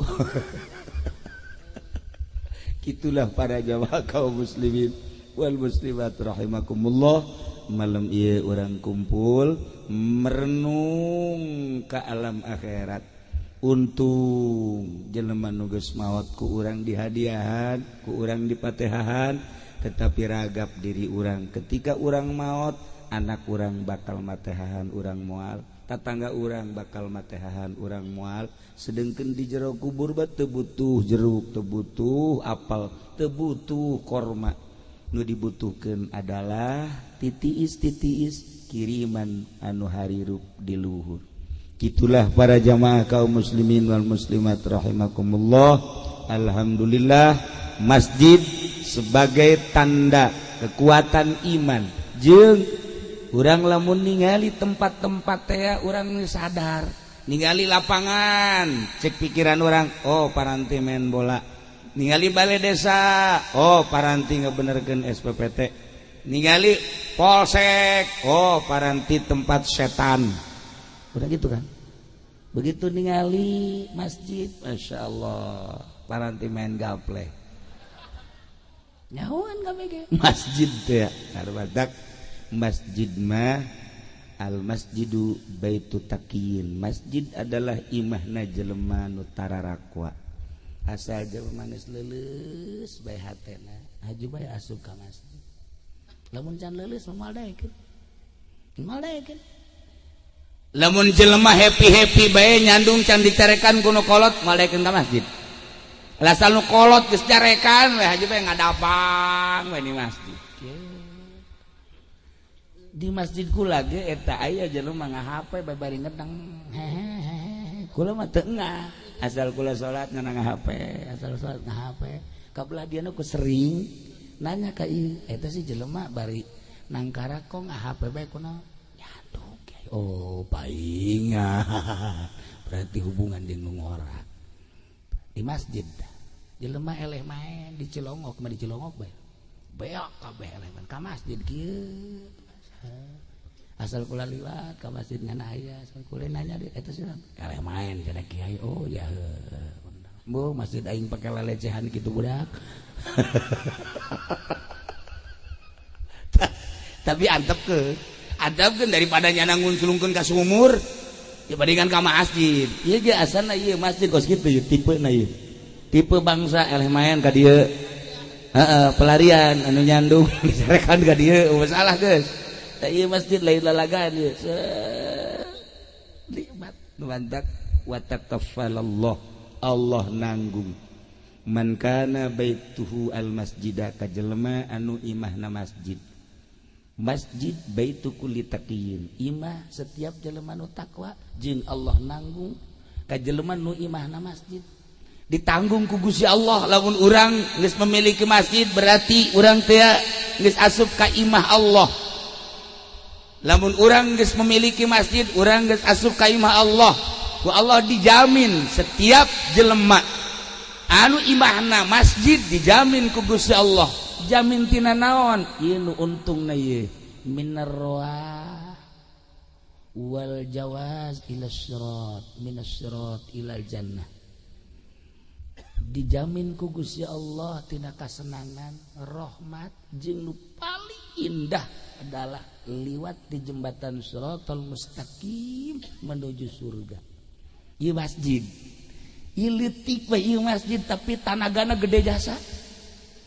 gitulah para jamaah kaum muslimin wal muslimat rahimakumullah malam ieu urang kumpul merenung ka alam akhirat untung jelema nu geus maot ku urang dihadiahan ku urang dipatehahan tetapi ragap diri urang ketika urang maot anak urang bakal matehahan urang moal tatangga urang bakal matehahan urang moal sedengkeun di jero kubur ba teu butuh jeruk teu butuh apel teu butuh korma nu dibutuhkeun adalah titiis kiriman anu harirup di luhur gitulah para jamaah kaum muslimin wal muslimat rahimakumullah alhamdulillah masjid sebagai tanda kekuatan iman jeung urang lamun ningali tempat-tempat teh urang sadar ningali lapangan cek pikiran orang oh paranti main bola ningali balai desa oh paranti ngabenerkeun SPPT ningali polsek oh paranti tempat setan udah gitu kan begitu ningali masjid Masya Allah paranti main gaple nyahuan kabeh masjid teh harbadak masjid mah al masjidu baitu taqiyin masjid adalah imahna jelema nu tararakwa asal jelema geus leuleus bae hatena haju bae asup ka masjid lamun can leuleus moal daekeun lamun jelema happy bae nyandung can dicarekan kuno kolot moal daekeun ka masjid lasal nu kolot geus carekan we haju bae ngadapang we di masjid di masjid kula ge eta aya jelema ngahape babari ngedang kula mah teu engah asal kula salat ngan ngahape asal salat ngahape kabelah dieu ku sering nanya ka ieu eta si jelema bari nang karakong ngahape bae kunaon nyandung oh paingan berarti hubungan jeung ngora di masjid jelema eleh main di Cilongok mah di Cilongok bae beok kabeh elemen ka masjid kieu asal kula liwat ka masjid ngan aya asal kula nanya di eta sih eleh main cenah kiai oh ya bu masjid aing pake lelecehan kitu budak tapi antepkeun daripada nyana ngunculungkeun ka sumur dibandingkan ka masjid ieu ge asalna ieu masjid kos kitu tipena ieu tipe bangsa eleh main ka dieu pelarian anu nyandung disarekan ka dieu masalah geus da ieu masjid lain lalagaan ieu nikmat nu mantak wa takaffalallah Allah nanggung man kana baituhu al masjidah ka jelema anu imahna masjid masjid baitu kulli taqiyin imah setiap jelema nu takwa jeung Allah nanggung ka jelema nu imahna masjid ditanggung ku Gusti Allah lamun urang geus memiliki masjid berarti urang teh geus asup ka imah Allah lamun urang geus memiliki masjid urang geus asup ka imah Allah ku Allah dijamin setiap jelema anu imahna masjid dijamin ku Gusti Allah jamin tina naon ieu nu untungna ieu minar roah wal jawaz ila sirat minas sirat ilal jannah dijamin ku Gusti Allah tina kasenangan rahmat jeung nu paling indah adalah liwat di jembatan Shiratal Mustaqim menuju surga. Ieu masjid. Ieu leutik we ieu masjid tapi tanagana gede jasa.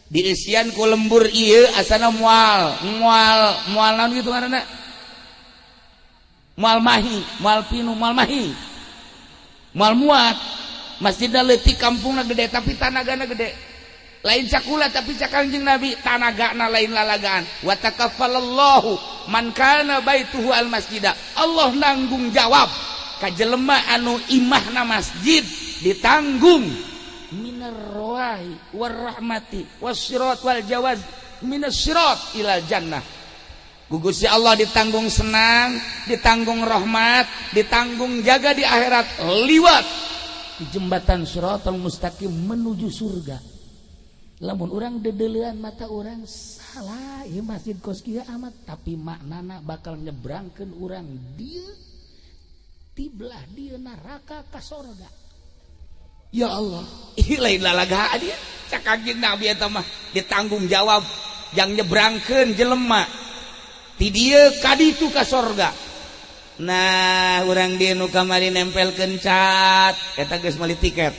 Diisian ku lembur ieu asana moal naon kitu ngaranna? Moal mahi, moal pinu, moal mahi. Moal muat. Masjidna leutik kampungna gede tapi tanagana gede. Lain cakula tapi cakangjing Nabi tanagana lain lalagaan. Wa takaffalallahu man kana baituhu al masjidah. Allah nanggung jawab ka jelema anu imahna masjid ditanggung minar rawahi war rahmati wasyirat wal jawaz minas syirat ilal jannah. Gugus Allah ditanggung senang, ditanggung rahmat, ditanggung jaga di akhirat liwat di jembatan Shiratal Mustaqim menuju surga. Lamun urang dedeulean mata urang salah ieu masjid kos kieu amat tapi maknana bakal nyebrangkeun urang dieu tiblah dieu neraka ka surga. Ya Allah, ieu lain lalagaan dia. Cak Kanjeng Nabi eta mah ditanggung jawab yang nyebrangkeun jelema ti dieu ka ditu ka surga. Nah, urang dieu nu kamari nempelkeun cat eta geus meuli tiket.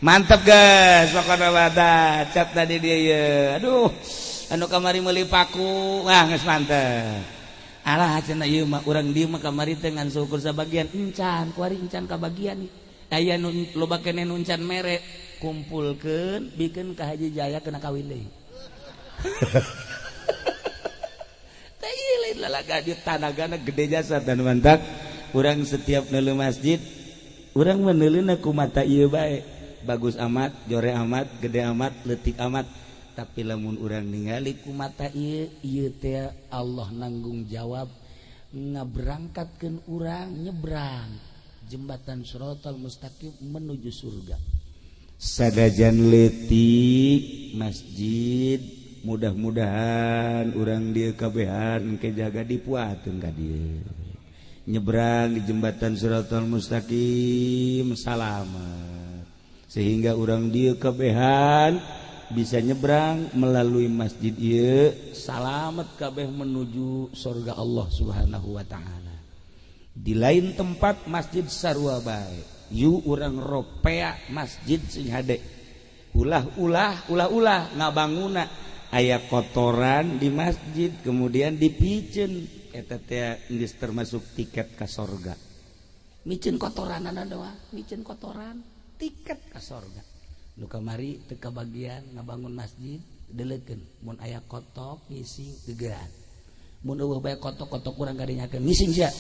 Mantap guys, pokoknya wadah cat tadi dia ya. Aduh, anu kamari meuli paku, geus mantep. Alah cenah ieu mah urang dieu mah kamari teh ngan syukur sabagian encan, kuari encan kabagian. Aya nu loba keneh nu encan mere, kumpulkeun bikeun ka Haji Jaya kena kawin deui. Tah ieu lain lalaga di tanagana gede jasa dan mantap. Urang setiap neuleuh masjid, urang mah neuleuhna ku mata ieu bae. Bagus amat, jore amat, gede amat, leutik amat. Tapi lamun urang ningali ku mata ieu teh Allah nanggung jawab ngaberangkatkeun urang nyebrang jembatan Shiratal Mustaqim menuju surga. Sadajan leutik masjid, mudah-mudahan urang dieu kabehan engke jaga dipuateun ka dieu. Nyebrang di jembatan Shiratal Mustaqim salamet. Sehingga orang dia kebehan bisa nyebrang melalui masjid ieu salamet kabeh menuju surga Allah Subhanahu wa taala. Di lain tempat masjid sarua bae. Yu urang ropea masjid sing hade. Ulah ngabanguna aya kotoran di masjid kemudian dipiceun eta teh geus termasuk tiket ka surga. Miceun kotoranana doang, miceun kotoran tiket ka surga. Nu kamari teu kabagian ngabangun masjid deulekeun mun aya kotok ngising gegeran. Mun eueuh bae kotok-kotok urang garinyakeun ngising sia.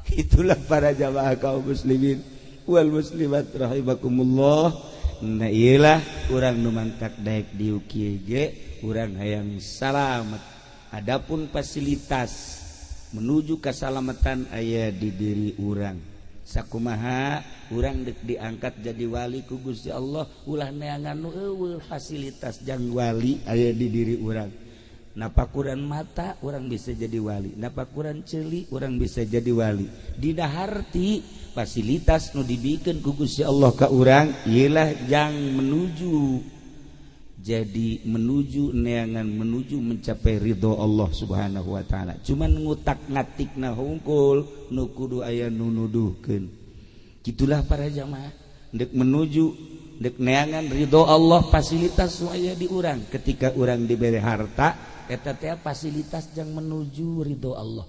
Itulah para jamaah kaum muslimin wal muslimat rahimakumullah. Nah iyalah urang nu mantak daek dieu kieu ge urang hayang salamet. Adapun fasilitas menuju keselamatan aya di diri urang sakumaha urang dek diangkat jadi wali ku Gusti Allah ulah neangan nu eueuh fasilitas jang wali aya di diri urang. Napakuran mata urang bisa jadi wali, napakuran ceuli urang bisa jadi wali. Dina harti fasilitas nu dibikeun ku Gusti Allah ka urang ialah jang menuju jadi menuju neangan menuju mencapai ridho Allah Subhanahu wa taala. Cuman ngutak ngatikna hungkul nu kudu aya nu nuduhkeun. Gitulah para jamaah dek menuju dek neangan ridho Allah fasilitas nu aya di urang. Ketika urang dibere harta eta teh fasilitas jang menuju ridho Allah.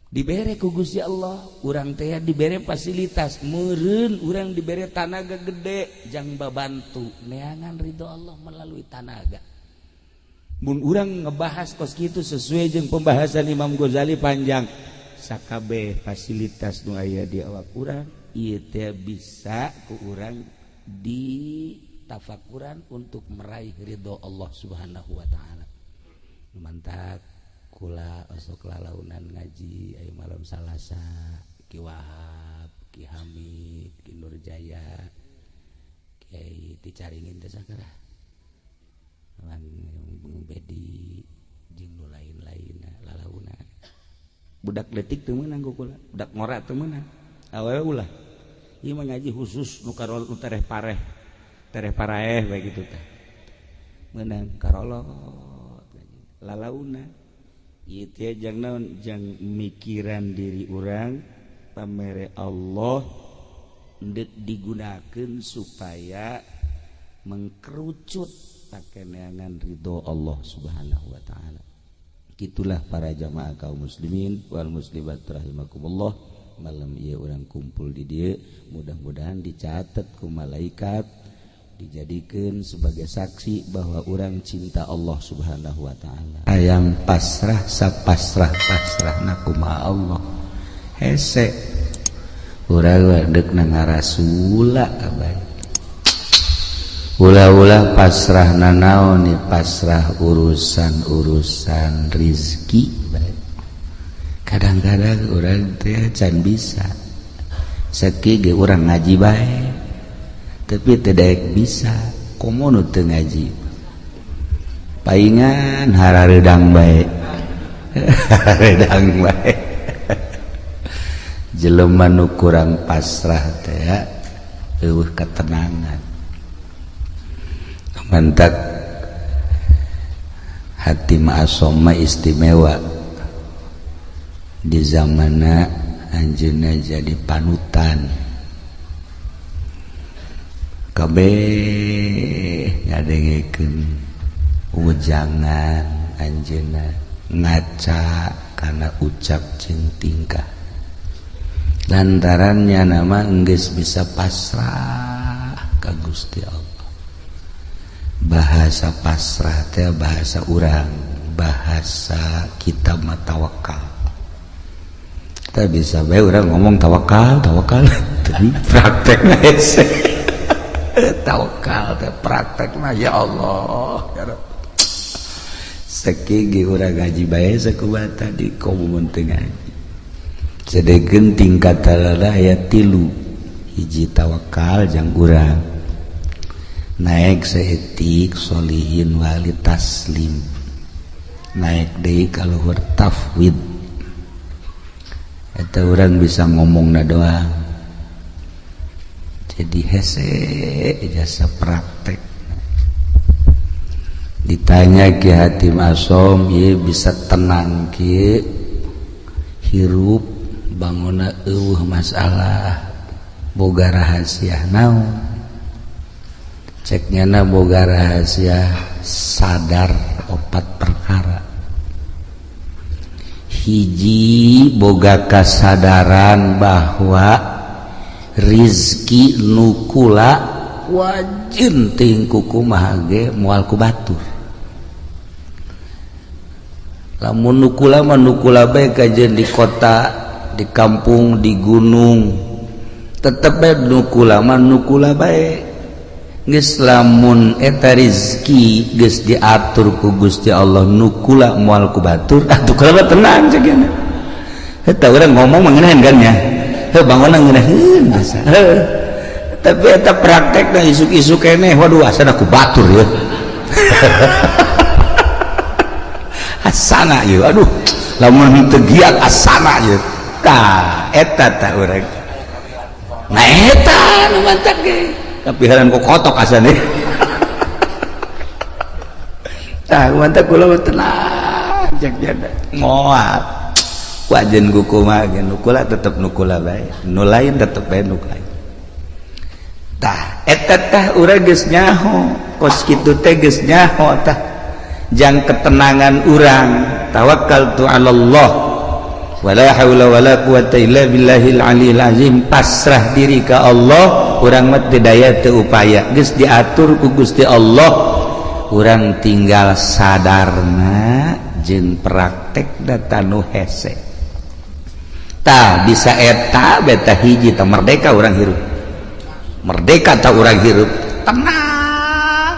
Dibere ku Gusti Allah, urang teh dibere fasilitas meureun urang dibere tanaga gede jang babantu neangan ridho Allah melalui tanaga. Mun urang ngebahas kos kitu sesuai jeung pembahasan Imam Ghazali panjang sakabeh fasilitas nu aya di awak urang ieu teh bisa ku urang ditafakuran untuk meraih ridho Allah Subhanahu wa taala. Mantap kula osok lalaunan ngaji aya malam Salasa Ki Wahab, Ki Hamid, Ki Nurjaya, Kiai Ticaringin teh sakaraha. Lan Bedi jeung nu lain-lainna lalauna. Budak letik teu meunang ku kula, budak ngora teu meunang. Awewe ulah. Ieu mah ngaji khusus nu karol nu tereh pareh bae kitu teh. Meunang karolot lalauna. Ieu teh jang naon jang mikiran diri urang pamere Allah ndek digunakeun supaya mengkerucut pake neangan ridho Allah Subhanahu wa taala. Kitulah para jamaah kaum muslimin wal muslimat rahimakumullah. Malam ieu urang kumpul di dieu mudah-mudahan dicatat ku malaikat dijadikan sebagai saksi bahwa orang cinta Allah Subhanahu wa taala. Hayang pasrah sapasrah-pasrahna kumaha Allah. Hese urang deukna ngarasula kabeh. Ulah-ulah pasrahna naon ni pasrah urusan rezeki bae. Kadang-kadang urang teh can bisa. Sakieu ge urang ngaji bae. Tapi tidak bisa komo teu ngaji paingan hararedang bae hararedang bae jelema nu kurang pasrah teh eueuh ketenangan mantak hati ma'asoma istimewa di zamanna anjeunna jadi panutan kabeh ngadengekeun ujangan anjeunna ngaca kana ucap jeung tingkah lantarannya nama geus bisa pasrah ka Gusti Allah. Bahasa pasrah teh bahasa urang, bahasa kita mah tawakal. Kita bisa bae urang ngomong tawakal tapi praktekna hese tawakal teh praktekna ya Allah ya Rabb. Sakigi urang ngaji bae sakubata di komun teu ngaji. Sadegeun tingkatanna aya 3. Hiji tawakal jang urang. Naik saetik solihin wali taslim. Naik deui ka luhur tafwid. Eta urang bisa ngomongna doang. Jadi hese jasa praktek. Ditanya Ki Hatim Asom, ye bisa tenang ki hirup banguna eueuh masalah boga rahasia naon. Ceknyana boga rahasia sadar 4 perkara. Hiji boga kasadaran bahwa rizki nukula wajin tingku kumaha ge moal ku batur. Lamun nukula mah nukula bae kajen di kota, di kampung, di gunung, tetep bae nukula mah nukula bae. Geus lamun eta rizki geus diatur ku Gusti Allah nukula moal ku batur, atuh kula tenang ceuk. Eta urang ngomong mengenahan kan nya. bangunan ngeunaheun biasa. Tapi eta praktekna isuk-isuk keneh waduh asana ku batur ya. Asana ieu aduh lamun teu giat asana ieu. Tah eta tah urang. Nah eta nu mantap ge. Tapi haran kok kotok asana. Tah mantap kula tenang jak jada. Moal. Wajen kuku mah ge nukula tetep nukula bae. Nu lain tetep bae nu lain. Tah eta tah urang geus nyaho kos kitu teh geus nyaho tah jang ketenangan urang tawakkaltu 'alallah wala haula wala quwata illa billahil aliyil azim pasrah diri ka Allah urang mah teu daya teu upaya geus diatur ku Gusti Allah urang tinggal sadarna jeung praktek data nu hese tah bisa eta beta hiji tah merdeka urang hirup merdeka tak orang hirup tenang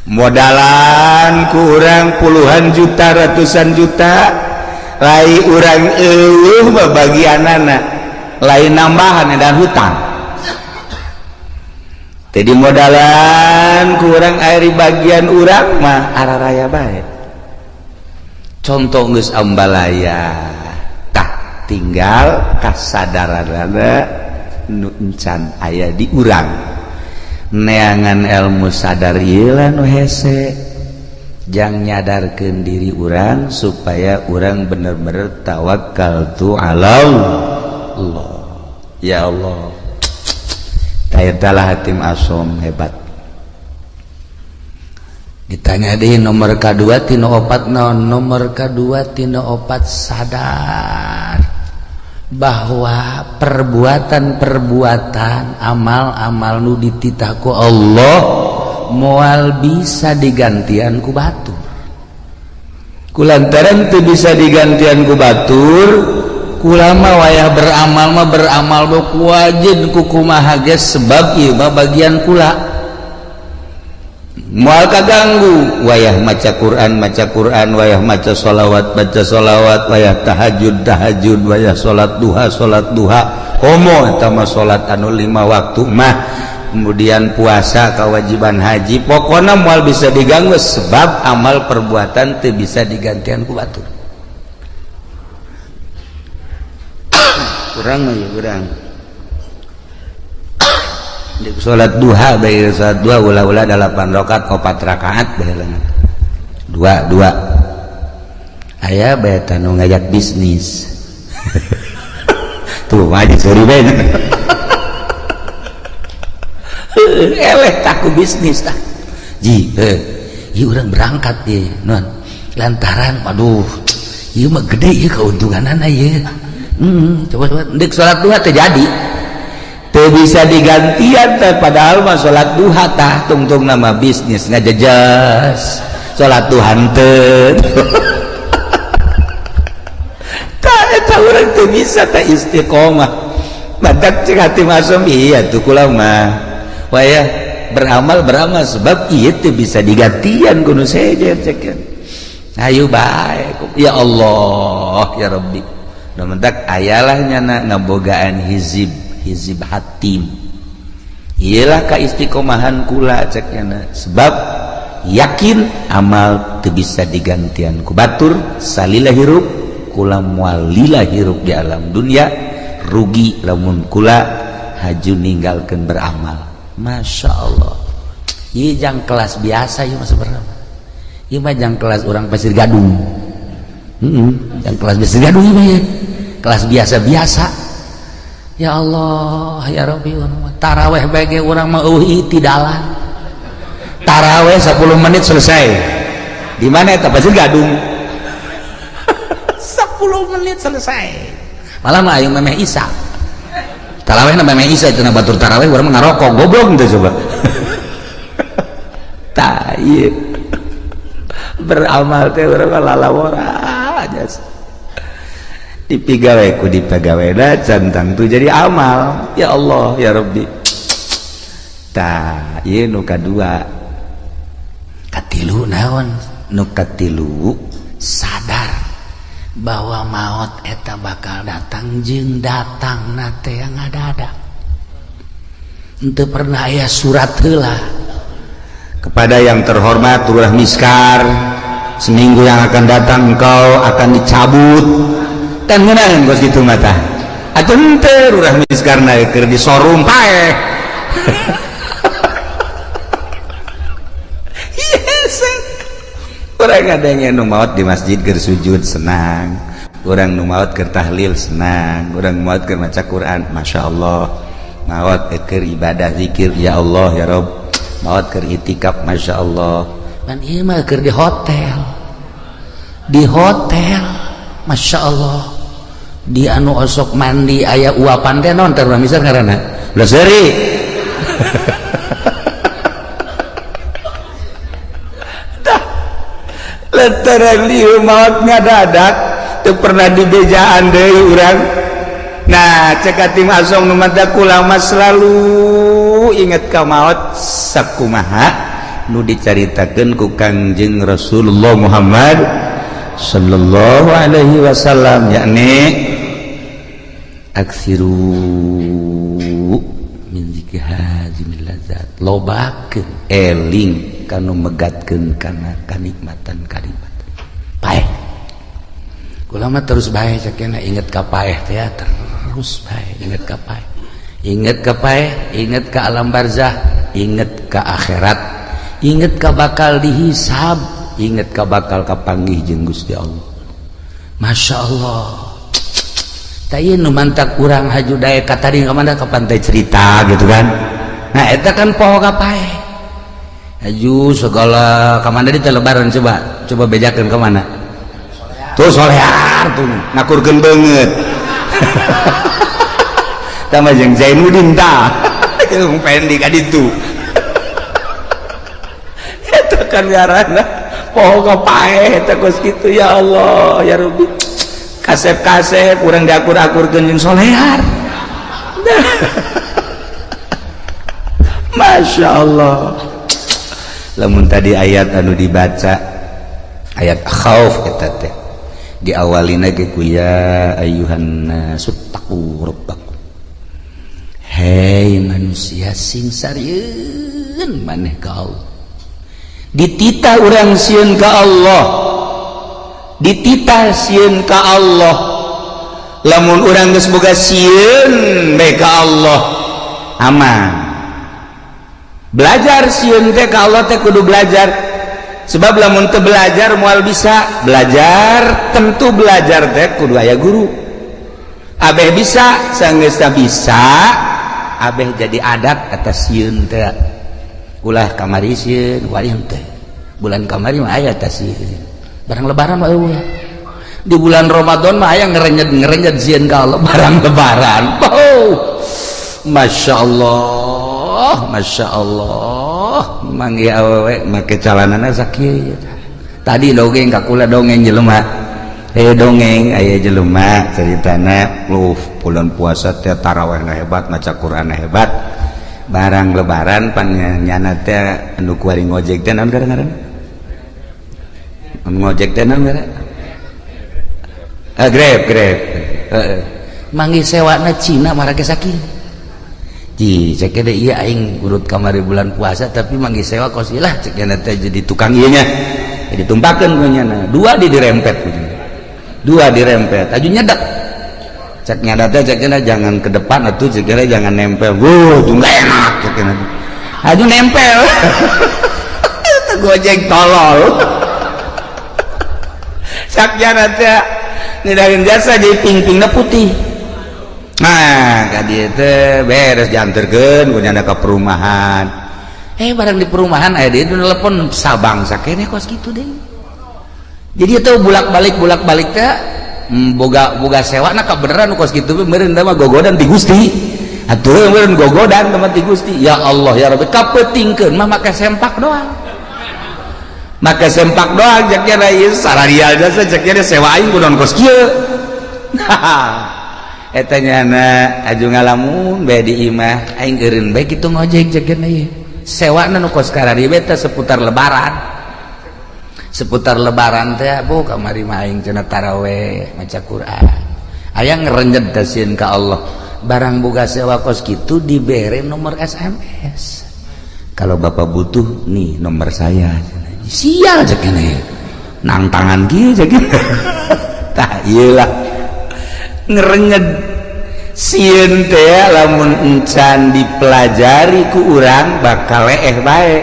modalan kurang puluhan juta ratusan juta lain orang bagianana lain nambahan dan hutang jadi modalan kurang air bagian urang mah arah raya baik contoh geus ambalaya tah tinggal kasadaranana nu encan aya di urang neangan ilmu sadar ieu nu hese jang nyadarkeun diri urang supaya urang bener-bener tawakkaltu 'alallah ya Allah tayatalah hatim asom hebat ditanya deh nomor kedua tino opat non nomor kedua tino opat sadar bahwa perbuatan-perbuatan amal-amal nu dititah ku Allah moal bisa digantian ku batur kulantaran teu bisa digantian ku batur kula mah wayah beramal mah beramal ku wajib ku kumaha geus sebab ieu mah bagian kula moal kaganggu wayah maca Quran wayah maca sholawat wayah tahajud wayah sholat duha homo eta mah sholat anu 5 waktu mah kemudian puasa kewajiban haji pokona moal bisa diganggu sebab amal perbuatan teu bisa digantian ku batur kurang mah ya kurang sholat duha baik sholat duha ulah-ulah 8 rakaat 4 rakaat baheulana 2 aya bae tanu ngajak bisnis tuh mah diseri bae eleh taku bisnis tah ji ieu urang berangkat ye non lantaran aduh ieu mah gede ieu keuntunganana ieu coba deuk sholat duha teh jadi teu bisa digantian teh padahal mah salat duha tah tungtung nama bisnis ngajejas salat duha henteu tah eta urang teu bisa teh istiqomah badak cek hati masuk iya tuh kula mah wayah beramal sebab ieu teu bisa digantian kudu sejen cekeun ayo bae ya Allah ya Rabbi da mentak ayalah nyana ngabogaan hizib hatim iyalah kaistiqomahan kula ceknya sebab yakin amal teu bisa digantian ku batur salila hirup kula moal lila hirup di alam dunia rugi lamun kula haju ninggalkeun beramal Masya Allah ieu jang kelas biasa ieu mah sebenarnya ieu mah jang kelas urang Pasir Gadung jang kelas Pasir Gadung ieu mah ya kelas biasa-biasa. Ya Allah ya Rabbi taraweh bagi orang mah tidalan taraweh 10 menit selesai di mana eta Pasir Gadung 10 menit selesai malah mah ayeuna memeh Isa taraweh na memeh Isa cenah batur taraweh urang mah ngarokok goblok teh coba tah ieu beramal teh urang lalawara aja dipigawai ku dipegawena centang tu jadi amal ya Allah ya Rabbi tah ieu nu kadua katilu naon nu katilu sadar bahwa maut eta bakal datang jeung datang nate yang ngadadak. Henteu pernah aya surat heula. Kepada yang terhormat Lurah Miskar, seminggu yang akan datang engkau akan dicabut. Kan ngeunaan kos kitu mah tah. Atuh henteu Lurah Miskarna keur di showroom pae. Orang ada yang nu maot di masjid keur sujud senang, orang nu maot keur tahlil senang, orang maot keur maca Quran, masya Allah, maot keur ibadah zikir ya Allah ya Rob, maot keur itikaf masya Allah. Dan ieu mah keur di hotel, masya Allah, di anu osok mandi aya uapan teh naon teh misal ngaranna Bloseri. Lantaran lieu maot ngadadak teu pernah dibejaan deui urang. Nah cek atim asong nu mata kulama selalu inget ka maot sakumaha nu dicaritakeun ku Kangjeng Rasulullah Muhammad sallallahu alaihi wasallam, yakni aksiru min zikri hazimil ladzat, lobakeun eling kanu megatkeun kana kanikmatan paeh. Ulama terus bae sakena inget ka paeh teh terus bae inget ka paeh. Inget ka paeh, inget ka alam barzah, inget ka akhirat, inget ka bakal dihisab, inget ka bakal kapanggih jeung Gusti Allah. Masya Allah. Tah nu mantak urang haju dae ka tadi ka mana ka pantai cerita gitu kan. Nah eta kan poho ka paeh. Aju segala kemana di lebaran coba bejakan kemana tuh solear tuh ngakurkeun banget tambah jeung Zainuddin tah yang pengen ka ditu eta kan ngaranna poho ka paeh eta kos kitu ya Allah ya Rabbi kasep-kasep urang diakur-akurkeun jeung solear Masya Allah. Lamun tadi ayat anu dibaca ayat khauf eta teh diawalina ge ku ya ayyuhan nasu taqu rabbakum, hei manusia sing sarieun maneh ka Allah, dititah urang sieun ka Allah, dititah sieun ka Allah. Lamun urang geus boga sieun bae ka Allah aman. Belajar sieun teh ka Allah teh kudu belajar, sebab lamun teu belajar moal bisa belajar, tentu belajar teh kudu aya guru. Abeh bisa saenggeus bisa abeh jadi adat atas sieun teh ulah kamari sieun wayang teh bulan kamari mah aya teh sieun barang lebaran mah eueuh di bulan Ramadan mah aya ngerenyet sieun ka Allah barang lebaran. Masya Allah, Masya Allah, manggi awewe make calanana sakieu. Tadi dongeng kakula dongeng jelema, dongeng aya jelema ceritana bulan puasa teh tarawehna hebat, maca Qur'anna hebat. Barang lebaran pan nyana teh anu kuari ngojek teh naon ngaranna? Ngojek teh naon ngaranna? Grab. Manggi sewana Cina marake sakieu. Cek ada iya aing urut kamari bulan puasa tapi manggih sewa kosilah cek teh jadi tukang ieu nya ditumpakeun ku nya dua dirempet aju nyedak cek nyada teh cek jangan ke depan atuh cek jangan nempel tuh enggak enak cek aju nempel Gojek tolol sak nyada teh nidageun jasa jadi ping-pingna putih. Nah, kadi teh beres dianterkeun ku nyana ka perumahan. Barang di perumahan aya dieu telepon sabang sakene kos kitu deui. Jadi eta bulak-balik teh boga sewana ka beneran kos kitu meureun teh mah gogodan ti Gusti. Atuh meureun gogodan teh ti Gusti. Ya Allah ya Rabbi kapeutingkeun mah make sempak doang. Make sempak doang jaknya ieu sararial jasa jaknya sewa aing kudu kos kieu. Eta nyana aju ngalamun bae di imah aing eureun bae kitu ngojek jakeun ieu sewana nu kos karari teh seputar lebaran seputar lebaran teh bu kamari maing cenah taraweh maca Quran aya ngerenjed dasieun ka Allah barang boga sewa kos kitu dibere nomor SMS kalau bapak butuh nih nomor saya sial cek ini nang tangan kieu cek tah ieu lah ngerenjed sieun teh lamun encan dipelajari ku urang bakal leeh bae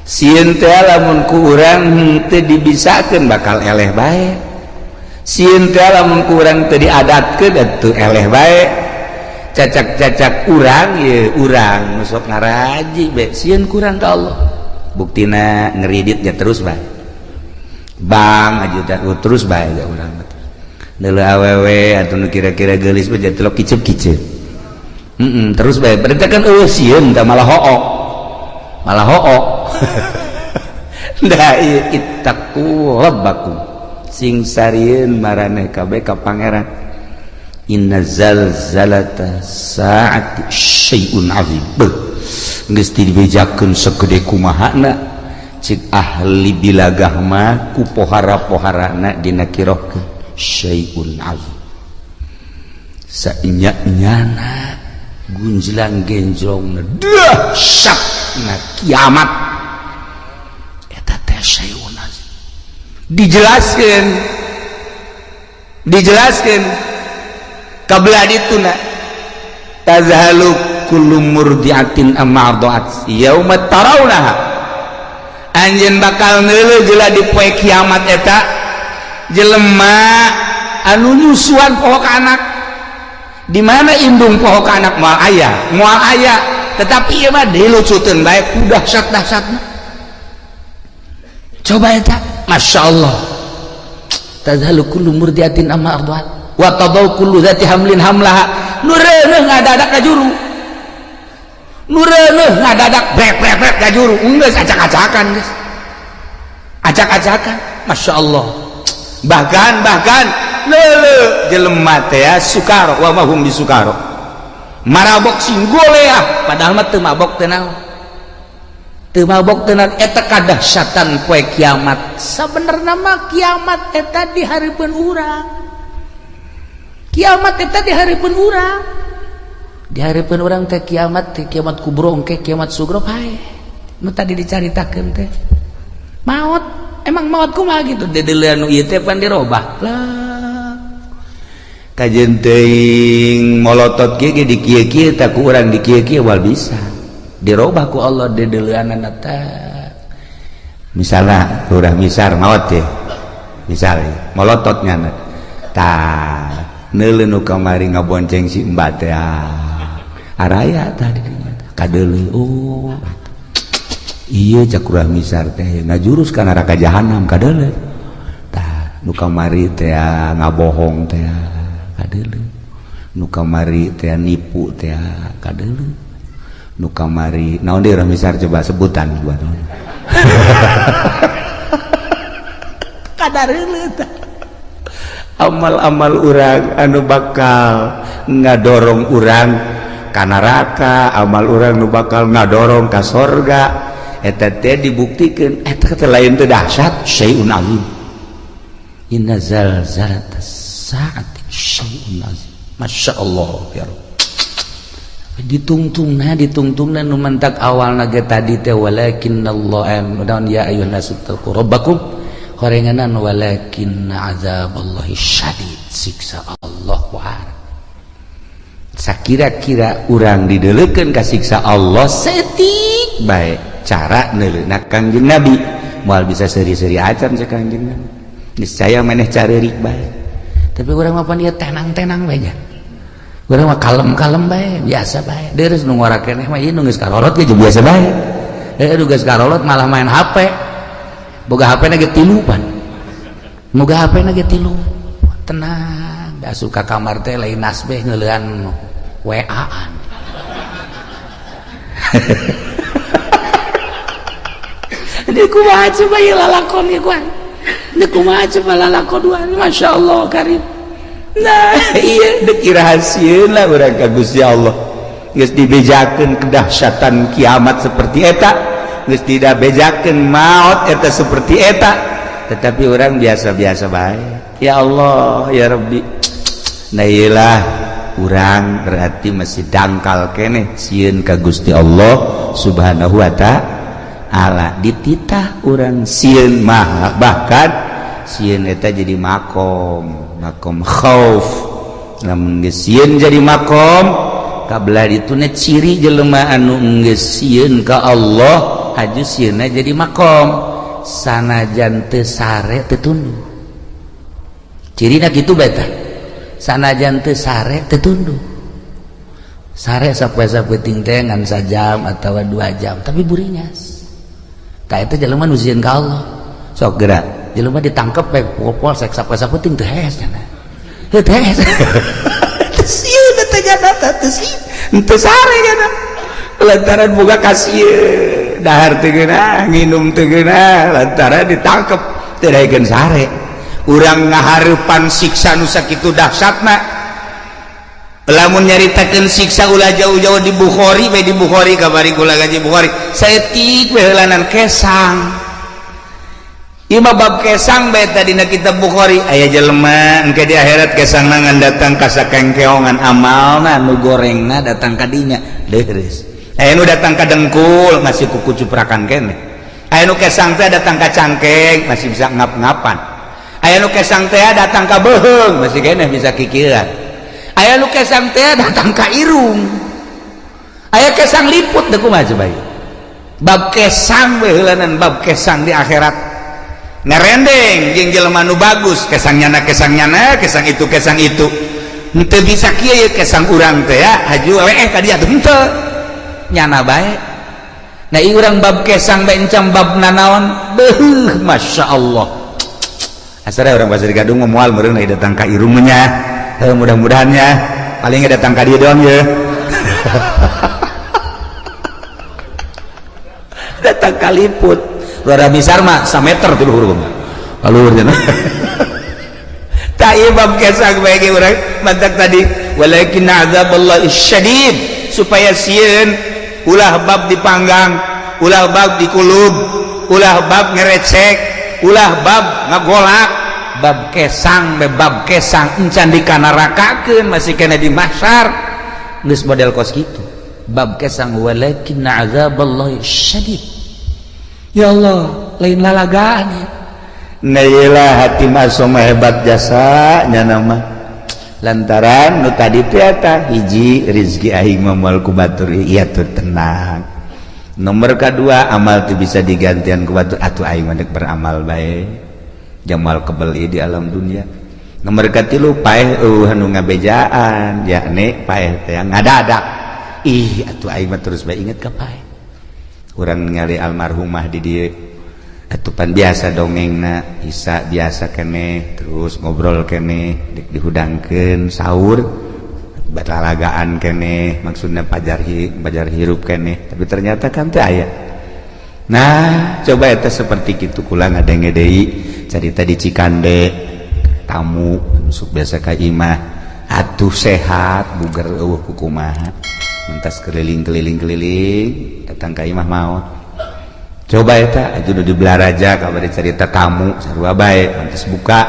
sieun teh lamun ku urang teu dibisakeun bakal eleh bae sieun teh lamun ku urang teu diadatkeun atuh eleh bae cacak-cacak urang ye urang nu sok ngaraji be sieun kurang ka Allah buktina ngeridit ya terus bae bang ajudan terus bae ya urang neuleuh awewe atuh nu kira-kira geulis mah jatelok kicep-kicep terus bae berarti kan eueuh sieun teh malah hook da ieu ittaqu rabbakum sing sarieun maraneh kabeh ka pangeran inna zalzalata saati syai'un azim geus dibejakeun sagede kumahana cik ahli bilagah mah ku pohara-poharana dina kirohkeun syai'un azim saenya-nyana gunjlang genjlongna dahsyatna kiamat eta teh syai'un azim dijelaskeun kabelah dituna tazhalu kullu murdiatin amma arda'at yauma tarawnaha anjeun bakal neuleuh geula di poe kiamat eta jelema anu nyusuan poho ka anak di mana indung poho ka anak moal aya tetapi ieu mah dilucuteun bae ku dahsyat-dahsyatna coba eta masyaallah tazhalu kullu murdiatin amma arda'at wa tadau kullu zati hamlin hamlaha nureuneuh ngadadak ka juru nureuneuh ngadadak brek ka juru geus acak-acakan geus acak-acakan masyaallah bahkan leuleuh jelema teh sukaro wa mahum bisukaro marabok singgolea padahal mah teu mabok teh naon teu mabok teh naon eta kadahsyatan poe kiamat sabenerna mah kiamat eta di hareupeun urang kiamat eta di hareupeun urang teh kiamat kubro engke kiamat sugro hae nu tadi dicaritakeun teh maut emang maut kumaha gitu dedeuleun nu ieu teh pan dirobah lah kajeun teuing molotot ge di kieu-kieu teh ku urang di kieu-kieu wal bisa dirobah ku Allah dedeuleunana teh misalna urang misar maot teh misalnya molototnya tah neuleuh nu kamari ngabonceng si Mbak teh araya tadi kadeuleuh oh ieu cak urang misar teh ngajurus ka neraka jahanam kadeuleuh tah nu kamari teh ngabohong teh kadeuleuh nu kamari teh nipu teh kadeuleuh nu kamari naon deui urang misar coba sebutan buat kadareuleun tah amal-amal urang anu bakal ngadorong urang ka neraka amal urang nu bakal ngadorong ka sorga eta teh dibuktikeun eta teh lain teh dahsyat syai'un azim inna zalzalatas saati syai'un azim masyaallah ya Rabb ditungtungna nu mentak awalna ge tadi teh walakinallahu dan ya ayyuhan nasu taqu rabbakum korenganan walakin azaballahi syadid siksa Allah wahar sakira-kira urang dideuleukeun ka siksa Allah setik bae cara neuleuhna Kangjeng Nabi moal bisa seri-seri acan cek Kangjeng Nabi niscaya maneh careurik bae tapi urang mah pan ieu tenang-tenang bae nya urang mah kalem-kalem bae biasa bae deres nu ngora keneh mah ieu nu geus karorot ge biasa bae nu geus karorot malah main HP boga HP na ge 3 pan boga HP na ge 3 tenang da suka kamar teh lain nasbeh ngeuleuhan WA-an dia kumaha coba ieu lalakon ieu kuan dia kumaha coba lalakon duaan masyaallah karim nah ieu deuk irahasieuna urang ka Gusti Allah geus dibejakeun kedahsyatan kiamat seperti eta geus tidak bejakeun maut eta seperti eta, tetapi orang biasa-biasa baik. Ya Allah ya Rabbi, nah iyalah urang berarti masih dangkal keneh sieun ka Gusti Allah Subhanahu wa ta'ala. Dititah urang sieun mah bahkan sieun eta jadi makom khauf. Lamun geus sieun jadi makom kabelah dituna ciri jelema anu geus sieun ka Allah haju sieunna jadi makom sanajan teu sare teu tunduk. Cirina kitu beta, sanajan teu sare teu tunduk. Sare sapoe-sapoe ting teh ngan sajam atawa 2 jam tapi burinyas. Ka eta jelema nu sieun ka Allah. Sok geura jelema ditangkep pe polsek sapoe-sapoe ting teu hees cenah. Heuh teh hees. Teu sieun teh nya teu sieun. Teu sare nya. Lantaran boga ka sieun, dahar teu geunah, nginum teu geunah, lantaran ditangkep teu daekeun sare. Urang ngahareupan siksa nu sakitu dahsyatna. Lamun nyaritakeun siksa ulah jauh-jauh di Bukhari, bae di Bukhari kabari kula ngaji Bukhari. Saeutik we heulanan kesang. Ieu bab kesang bae tadi dina kitab Bukhari. Aya jelema engke di akhirat kesangna ngan datang ka sakengkeongan amalna nu gorengna datang ka dinya leureus. Aya nu datang ka dengkul masih kuku cuprakan keneh. Aya nu kesang teh datang ka cangkeng masih bisa ngap-ngapan. Aya nu kesang teh datang ka beuheung masih keneh bisa kikiran. Aya nu kesang teh datang ka irung. Aya kesang liput teh kumaha coba ieu. Bab kesang we heulanan bab kesang di akhirat. Ngarendeng jeung jelema nu bagus, kesangnyana kesang itu. Henteu bisa kieu kesang urang teh ya, haju ka dia teh henteu. Nyana bae. Nah ieu urang bab kesang bae encam bab nanaon, beuh masyaallah. Asal orang Pasir Gadung moal meureun datang ka irungnya, mudah-mudahannya paling datang ka dieu doang ya. Datang ka liput, rada misar mah 1 meter ti luhur mah. Kaluhur cenah. Ta ieu bab kesang bae ge urang mantak tadi, walakin azaballahi syadid, supaya sieun ulah bab dipanggang, ulah bab dikulub, ulah bab ngerecek, ulah bab ngagolak, bab kesang encan dikanarakakeun masih kena di mahsyar geus model kos kitu. Bab kesang walakin azaballahi syadid. Ya Allah lain lalagaan ya. Nailah hati mah sama hebat jasa nya nama lantaran nu tadi teh eta hiji rezeki aing mah moal ku batur ieu teh tenang. Nomor kedua amal itu bisa digantian ku batur atuh aing mah beramal bae jamal kebel di alam dunia. Nomor katilu paeh anu ngabejaan yakni paeh teh ngadadak ih atuh aing mah terus bae inget ka paeh. Urang ningali almarhumah di dieu atuh pan biasa dongengna Isa biasa keneh terus ngobrol keneh dihudangkeun saur balalagaan keneh maksudnya pajar hirup keneh tapi ternyata kan teu aya. Nah coba eta seperti kitu kula ngadenge deui carita di Cikande tamu sok biasa ka imah atuh sehat bugar eueuh kumaha mentas keliling datang ka imah maot. Coba eta aju di Belaraja kabari carita tamu sarua bae mantas buka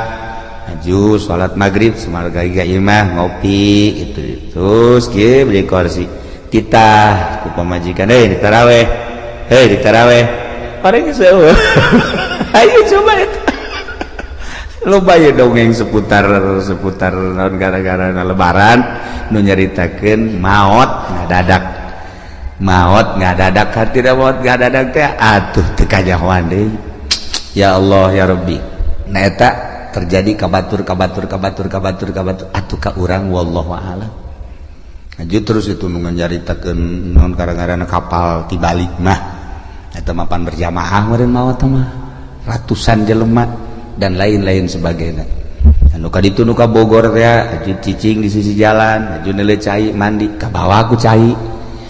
aju salat maghrib sumarga ka imah ngopi itu terus kieu beli kursi titah ku pamajikan di taraweh orang seueuh ayo coba eta loba ya dongeng seputar naon gara-gara lebaran nu nyaritakeun maot ngadadak tidak maot ngadadak teh atuh teu kajahoan deui. Ya Allah ya Rabbi nah eta terjadi kabatur atuh ka urang wallahu a'lam. Aju terus itu nu nyaritakeun naon gara-gara kapal tibalik mah eta mapan berjamaah meureun maot mah ratusan jelema dan lain-lain sebagainya. Anu ka ditu nu ka Bogor teh aju cicing di sisi jalan aju neuleuh cai mandi ka bawah ku cai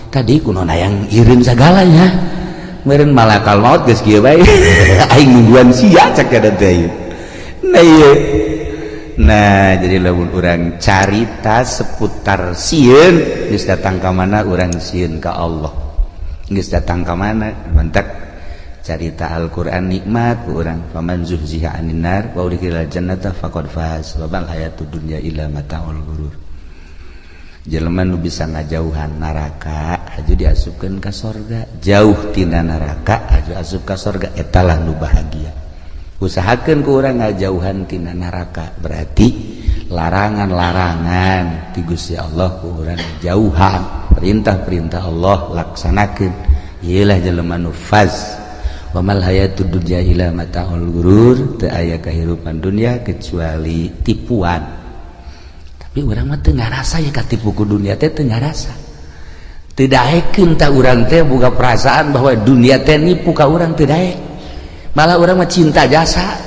tadi kuno yang irin segalanya meureun malakal maut geus kieu bae aing nungguan sia cak kada teh. Nah jadi lamun urang carita seputar sieun geus datang ka mana urang sieun ka Allah geus datang ka mana mentak carita Al-Qur'an nikmat ku urang faman zuhziha 'anil nar wa udkhilal jannata faqad faz wa mal hayatud dunya illa mata'ul ghurur. Jelema nu bisa ngajauhan neraka aju diasupkeun ka sorga, jauh tina neraka aju asup ka sorga, eta lah nu bahagia. Usahakeun ku urang ngajauhan tina neraka, berarti larangan-larangan ti Gusti Allah ku urang jauhan, perintah-perintah Allah laksanakeun. Ieulah jelema nu faz. Wa mal hayatud dunya illa mata'ul ghurur, teu aya kahirupan dunia kecuali tipuan. Tapi urang mah teu ngarasa ya katipu ku dunia teh teu ngarasa. Teu daekeun ta urang teh boga perasaan bahwa dunia teh nipu ka urang teu daek. Malah urang mah cinta jasa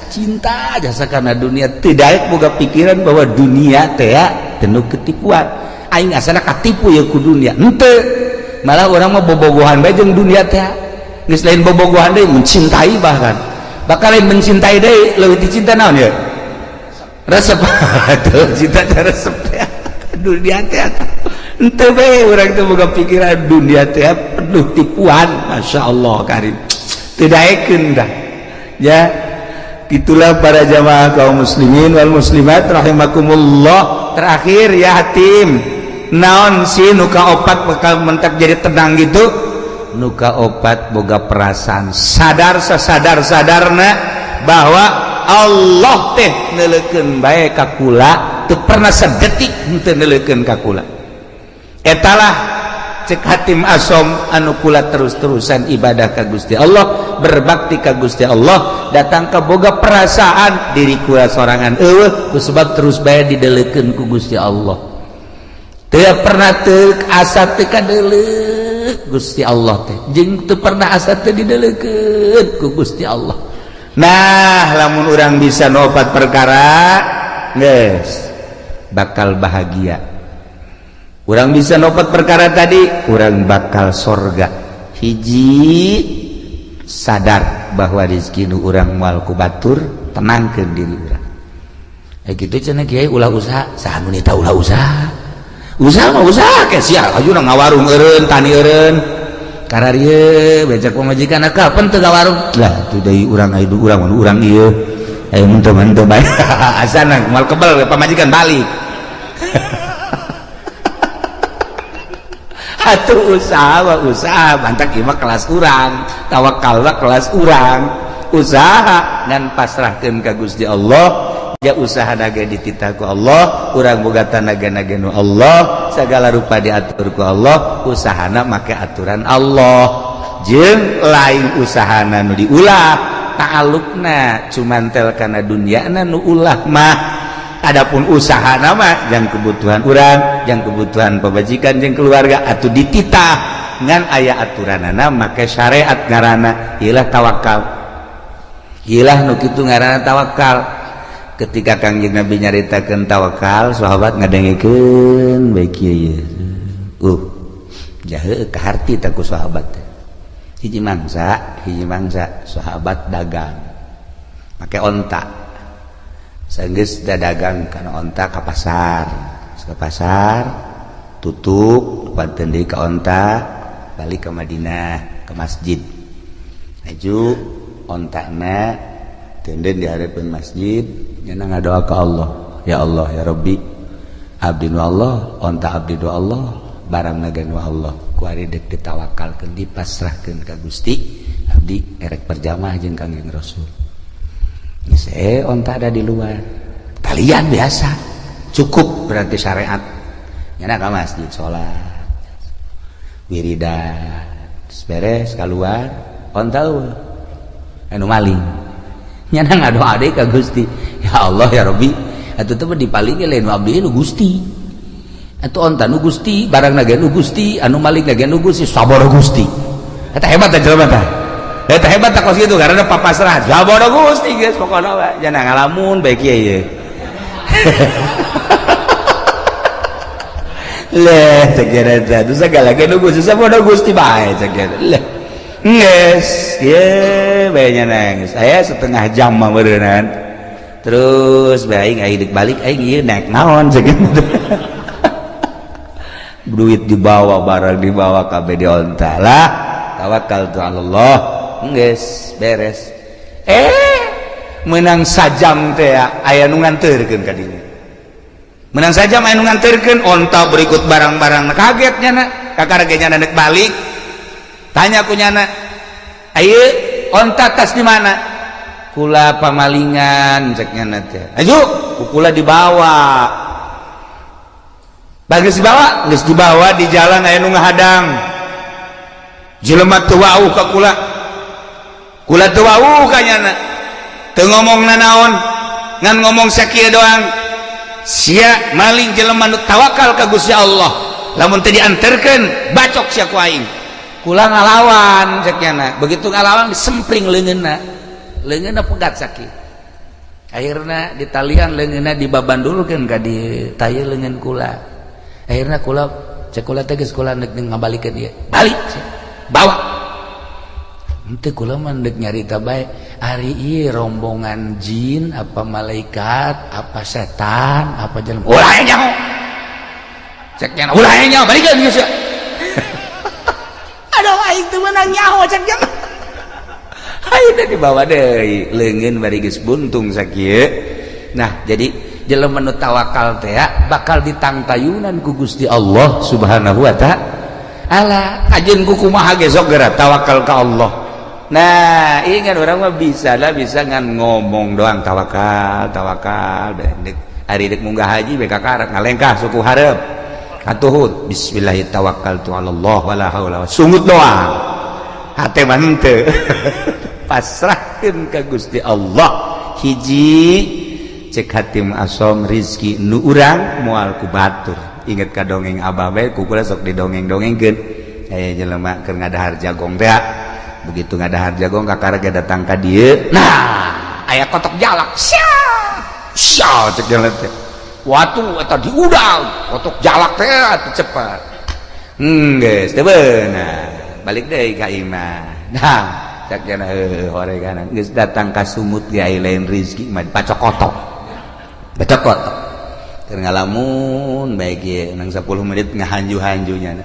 karena dunia, teu daek boga pikiran bahwa dunia teh penuh ketipuan. Aing asana katipu ya ku dunia. Henteu. Malah urang mah bobogohan bae jeung dunia teh. Geus lain bobogohan deui mencintai bahkan lain mencintai deui leuwih dicinta naon ya resep atuh cinta resep teh dunia teh henteu bae urang teh boga pikiran dunia teh penuh tipuan. Masyaallah karim teu daekeun dah ya. Itulah para jamaah kaum muslimin wal muslimat rahimakumullah. Terakhir ya hatim naon si nuka opat bakal mentak jadi tenang gitu. Nuka opat boga perasaan sadar sasadar-sadarna bahwa Allah teh neuleukeun bae ka kula, teu pernah sadetik henteu neuleukeun ka kula. Etalah cek hatim asom anu kula terus-terusan ibadah ka Gusti Allah, berbakti ka Gusti Allah, datang ka boga perasaan diri kula sorangan eueuh kusebab terus bae dideuleukeun ku Gusti Allah. Teu pernah teu asa teu kadeuleuh Gusti Allah teh jeung teu pernah asa teu dideuleukeun ku Gusti Allah. Nah lamun urang bisa nopat perkara geus bakal bahagia. Urang bisa nopat perkara tadi urang bakal sorga. Hiji sadar bahwa rezeki nu urang moal ku batur, tenangkeun diri urang. Kitu cenah kiai ulah usaha, saha nu nita ulah usaha. Usaha mah usaha ke sia ajuna ngawarung eureun tani eureun kararieu becak pamajikan kapan teu ngawarung lah teu deui urang aya urang ieu aya mun teu bae asana moal kebal pamajikan balik atuh usaha bantak ieu mah kelas urang tawakal kelas urang usaha ngan pasrahkeun ka Gusti Allah. Ya usaha naga dititah ku Allah, urang boga tanaga nu Allah, segala rupa diatur ku Allah, usahana make aturan Allah. Jeung lain usahana nu diulah, ta'alluqna cumantel kana dunyana nu ulah mah. Adapun usahana mah yang kebutuhan urang, yang kebutuhan pamajikan jeung keluarga atuh dititah ngan aya aturanana make syariat ngaranna ieulah tawakal. Ieulah nu kitu ngaranna tawakal. Ketika Kangjeng Nabi nyaritakeun tawakal, sahabat ngadengikeun bae kieu. Jahe ka harti ta ku sahabat. Hiji mangsa sahabat dagang. Make onta. Saenggeus dagang kana onta ka pasar. Ka pasar tutup panteun deui ka onta, balik ke Madinah, ke masjid. Aju ontana tenden di hadapan masjid. Nyana ngadoa ka Allah, ya Allah ya Rabbi, abdi nu Allah, onta abdi nu Allah, barang nagan wa Allah. Ku ari deuk ditawakalkeun dipasrahkeun ka Gusti, abdi erek perjamaah jeung Kangjeng Rasul. Geus onta ada di luar. Talian biasa. Cukup berarti syariat. Nyana ka masjid salat. Wiridan. Beres keluar, onta anu maling. Nyana ngadoa deui ka Gusti, ya Allah ya Rabbi, atuh teh dipalingi lain abdi nu Gusti, atuh onta nu Gusti, barang na nu Gusti, anu maling na nu Gusti, saboro Gusti. Eta hebat teh jelema teh. Eta hebat teh kos kitu karena papasrah, saboro Gusti geus pokona we, jangan ngalamun bae kieu ye. Leh cek eta, tu segala nu Gusti, saboro Gusti bae cek eta. Leh. Yes, ye bayanya nangis. Saya setengah jam mah berenang. Terus baik aing balik aing ieu naik naon segitu. Duit dibawa, barang dibawa kabeh di onta lah. Tawakkaltu 'ala Allah. geus beres menang sajam teh aya nu nganterkeun ka dieu menang sajam aya nu nganterkeun onta berikut barang-barang kaget nyana kakarage nyana nek balik tanya ku nyana ayeuna onta tas di mana kula pamalingan cek nyana teh ayo kula dibawa bagus dibawa di jalan aya nu ngahadang jelema teu wau ka kula teu wau ka nyana teu ngomongna naon ngan ngomong sakieu doang sia maling jelema nu tawakal ka Gusti Allah lamun teu dianterkeun bacok sia ku aing kula ngalawan cek nyana begitu ngalawan disempring leungeunna pegat sakit akhirna ditalian leungeunna dibabandulkeun ka di tayeu leungeun kula akhirna kula cek kula teh geus kula neuk ngabalikeun ieu balik bawa henteu kula mah neuk nyarita bae ari ieu rombongan jin apa malaikat apa setan apa jelema ulah nyaho cek nyana ulah nyaho balikeun geus aduh aing teu meunang nyaho cek nyana ayeuna dibawa deui leungeun bari geus buntung sakieu nah jadi jelema nu tawakal teh bakal ditangtayunan ku Gusti Allah Subhanahu wa taala ajeun ku kumaha ge sok geura tawakal ka Allah nah ingat urang mah bisa ngan ngomong doang tawakal dek ari dek munggah haji be kakarak ngalengkah suku hareup katuhud bismillahirrahmanirrahim tawakkaltu 'alallah wala haula sungut doang hate mah henteu pasrahkeun ka Gusti Allah hiji cek hatim asom rizki nu urang moal ku batur inget ka dongeng abah bae ku kula sok didongeng-dongengkeun aya jelema keur ngadahar jagong teh begitu ngadahar jagong kakarage datang ka dieu nah aya kotok jalak sia cek jelema teh watu eta diudang kotok jalak teh atuh cepat geus teu beunang balik deui ka imah nah cek jelema horeganan geus datang ka sumut ge aya lain rezeki mah dipacokotok bacokot keur ngalamun bae ge nang 10 menit ngahanju-hanjunya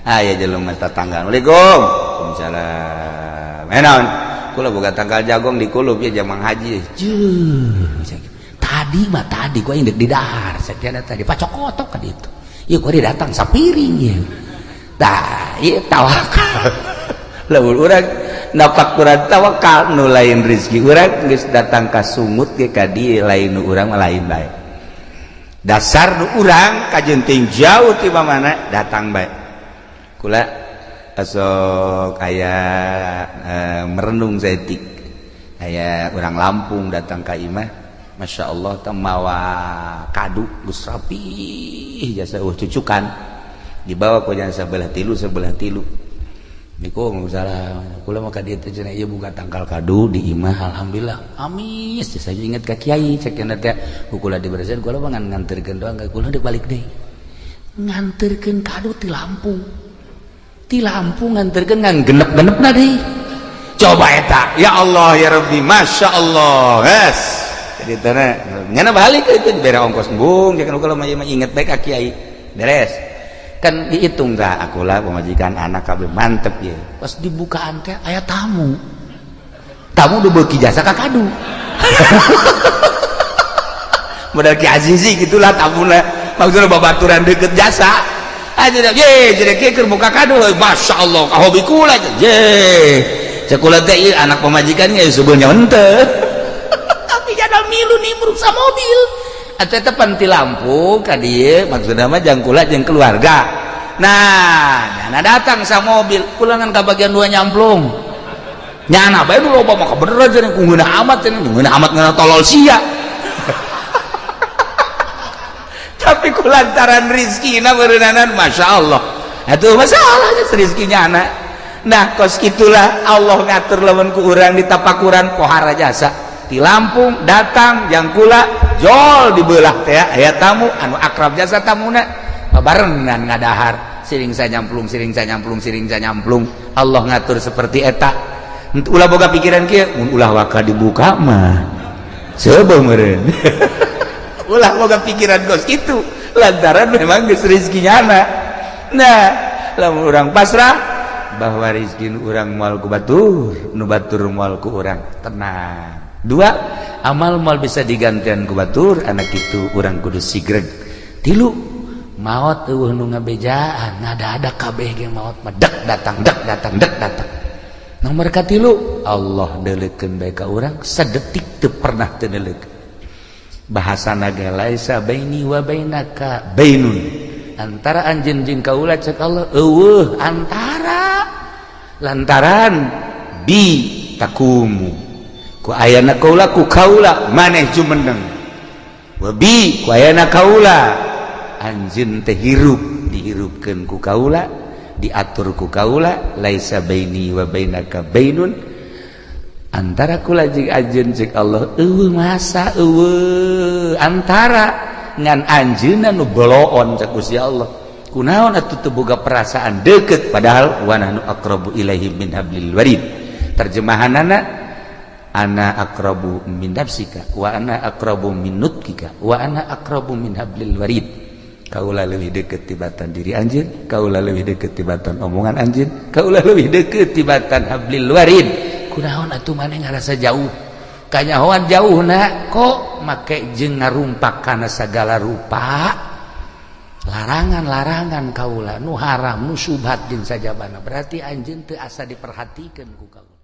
aya jelema tatangga Assalamualaikum waalaikumsalam naon kula boga tanggal jagong di kulup ya jamang haji tadi ku aing deuk di dahar sakieu tadi pacokotok ka ditu ieu ku datang sapiring ieu tah ieu tawakal lamun urang napak kurang tawakal nu lain rezeki urang geus datang ka sumut ge ka dieu lain nu urang mah lain bae dasar nu urang kajenting jauh ti mana datang bae kula asok aya merenung saeutik aya urang Lampung datang ka imah masyaallah teh mawa kadu geus rapi jasa cucukan dibawa ku jana sebelah tilu Assalamualaikum salam kula mah ka dieu teh cenah ieu boga tangkal kado di imah alhamdulillah amis saya inget ka kiai cek cenah teh kula diberesin kula mah nganterkeun doang kula deuk balik deui nganterkeun kado ti Lampung nganterkeun ngan genep-genepna deui coba eta ya Allah ya Rabbi masyaallah yes jadi teh nyana balik itu dibere ongkos embung jangan kula mah inget bae ka kiai beres kan dihitung dah akulah pemajikan anak kabeh mantep ya pas dibukaan teh aya tamu udah beuki jasa ka kadu modal Ki Azizi gitulah tamuna maksudna babaturan deukeut jasa aja ye jadi keur buka kado masyaallah ka hobi kula ye cek kula teh anak pemajikan ge sebenarnya henteu tapi jadal milu nimbruk sa mobil atau tepan ti Lampung ka dieu maksudna mah jang kula jeung keluarga nah datang sa mobil kula ngan ka bagian 2 nyamplung nyana bae nu loba mah beneran cenah kungeuna amat ngana tolol sia tapi kulantaran rizkina beureunanan masyaallah atuh masalahnya rezekinya anak nah kos kitulah Allah ngatur lamun ku urang di tapakuran pohara jasa di Lampung datang jang kula jol dibelah teh aya tamu anu akrab jasa tamuna barengan ngadahar siring nyamplung Allah ngatur seperti eta ulah boga pikiran kieu mun ulah waka dibuka mah sebeuh meureun ulah boga pikiran gos kitu lantaran memang geus rezekinya anak nah lamun urang pasrah bahwa rizki urang moal ku batur, nu batur moal ku urang. Tenang. 2, amal moal bisa digantian ku batur, anak itu urang kudu sigreg. 3, maot eueuh nu ngabejaan, ngada-ada kabeh ge maot mah dek datang. Nomor 3, Allah deuleukeun bae ka urang sadetik teu pernah teu deuleukeun. Bahasana ge laisa baini wa bainaka bainun. Antara anjeun jeung kaula cek Allah eueuh antara lantaran bi takumu. Ku ayana kaula ku kaula maneh jumeneng. Wa bi ku ayana kaula anjeun teh hirup dihirupkeun ku kaula, diatur ku kaula, laisa baini wa bainaka bainun. Antara kula jeung anjeun cek Allah eueuh masa eueuh antara ngan anjeunna nu beloon cek Gusti Allah. Kunaon atuh teu boga perasaan deukeut padahal wa nahnu aqrabu ilaihi min hablil warid. Terjemahanana ana aqrabu min nafsika wa ana aqrabu min nutkika wa ana aqrabu min hablil warid. Kaula leuwih deukeut tibatan diri anjeun, kaula leuwih deukeut tibatan omongan anjeun, kaula leuwih deukeut tibatan hablil warid. Kunaon atuh maneh ngarasa jauh? Kanyahoan jauhna kok make jeung ngarumpak kana sagala rupa. Larangan-larangan kaula nu haram nu subhat jeung sajabana. Berarti anjeun teu asa diperhatikeun ku kaula.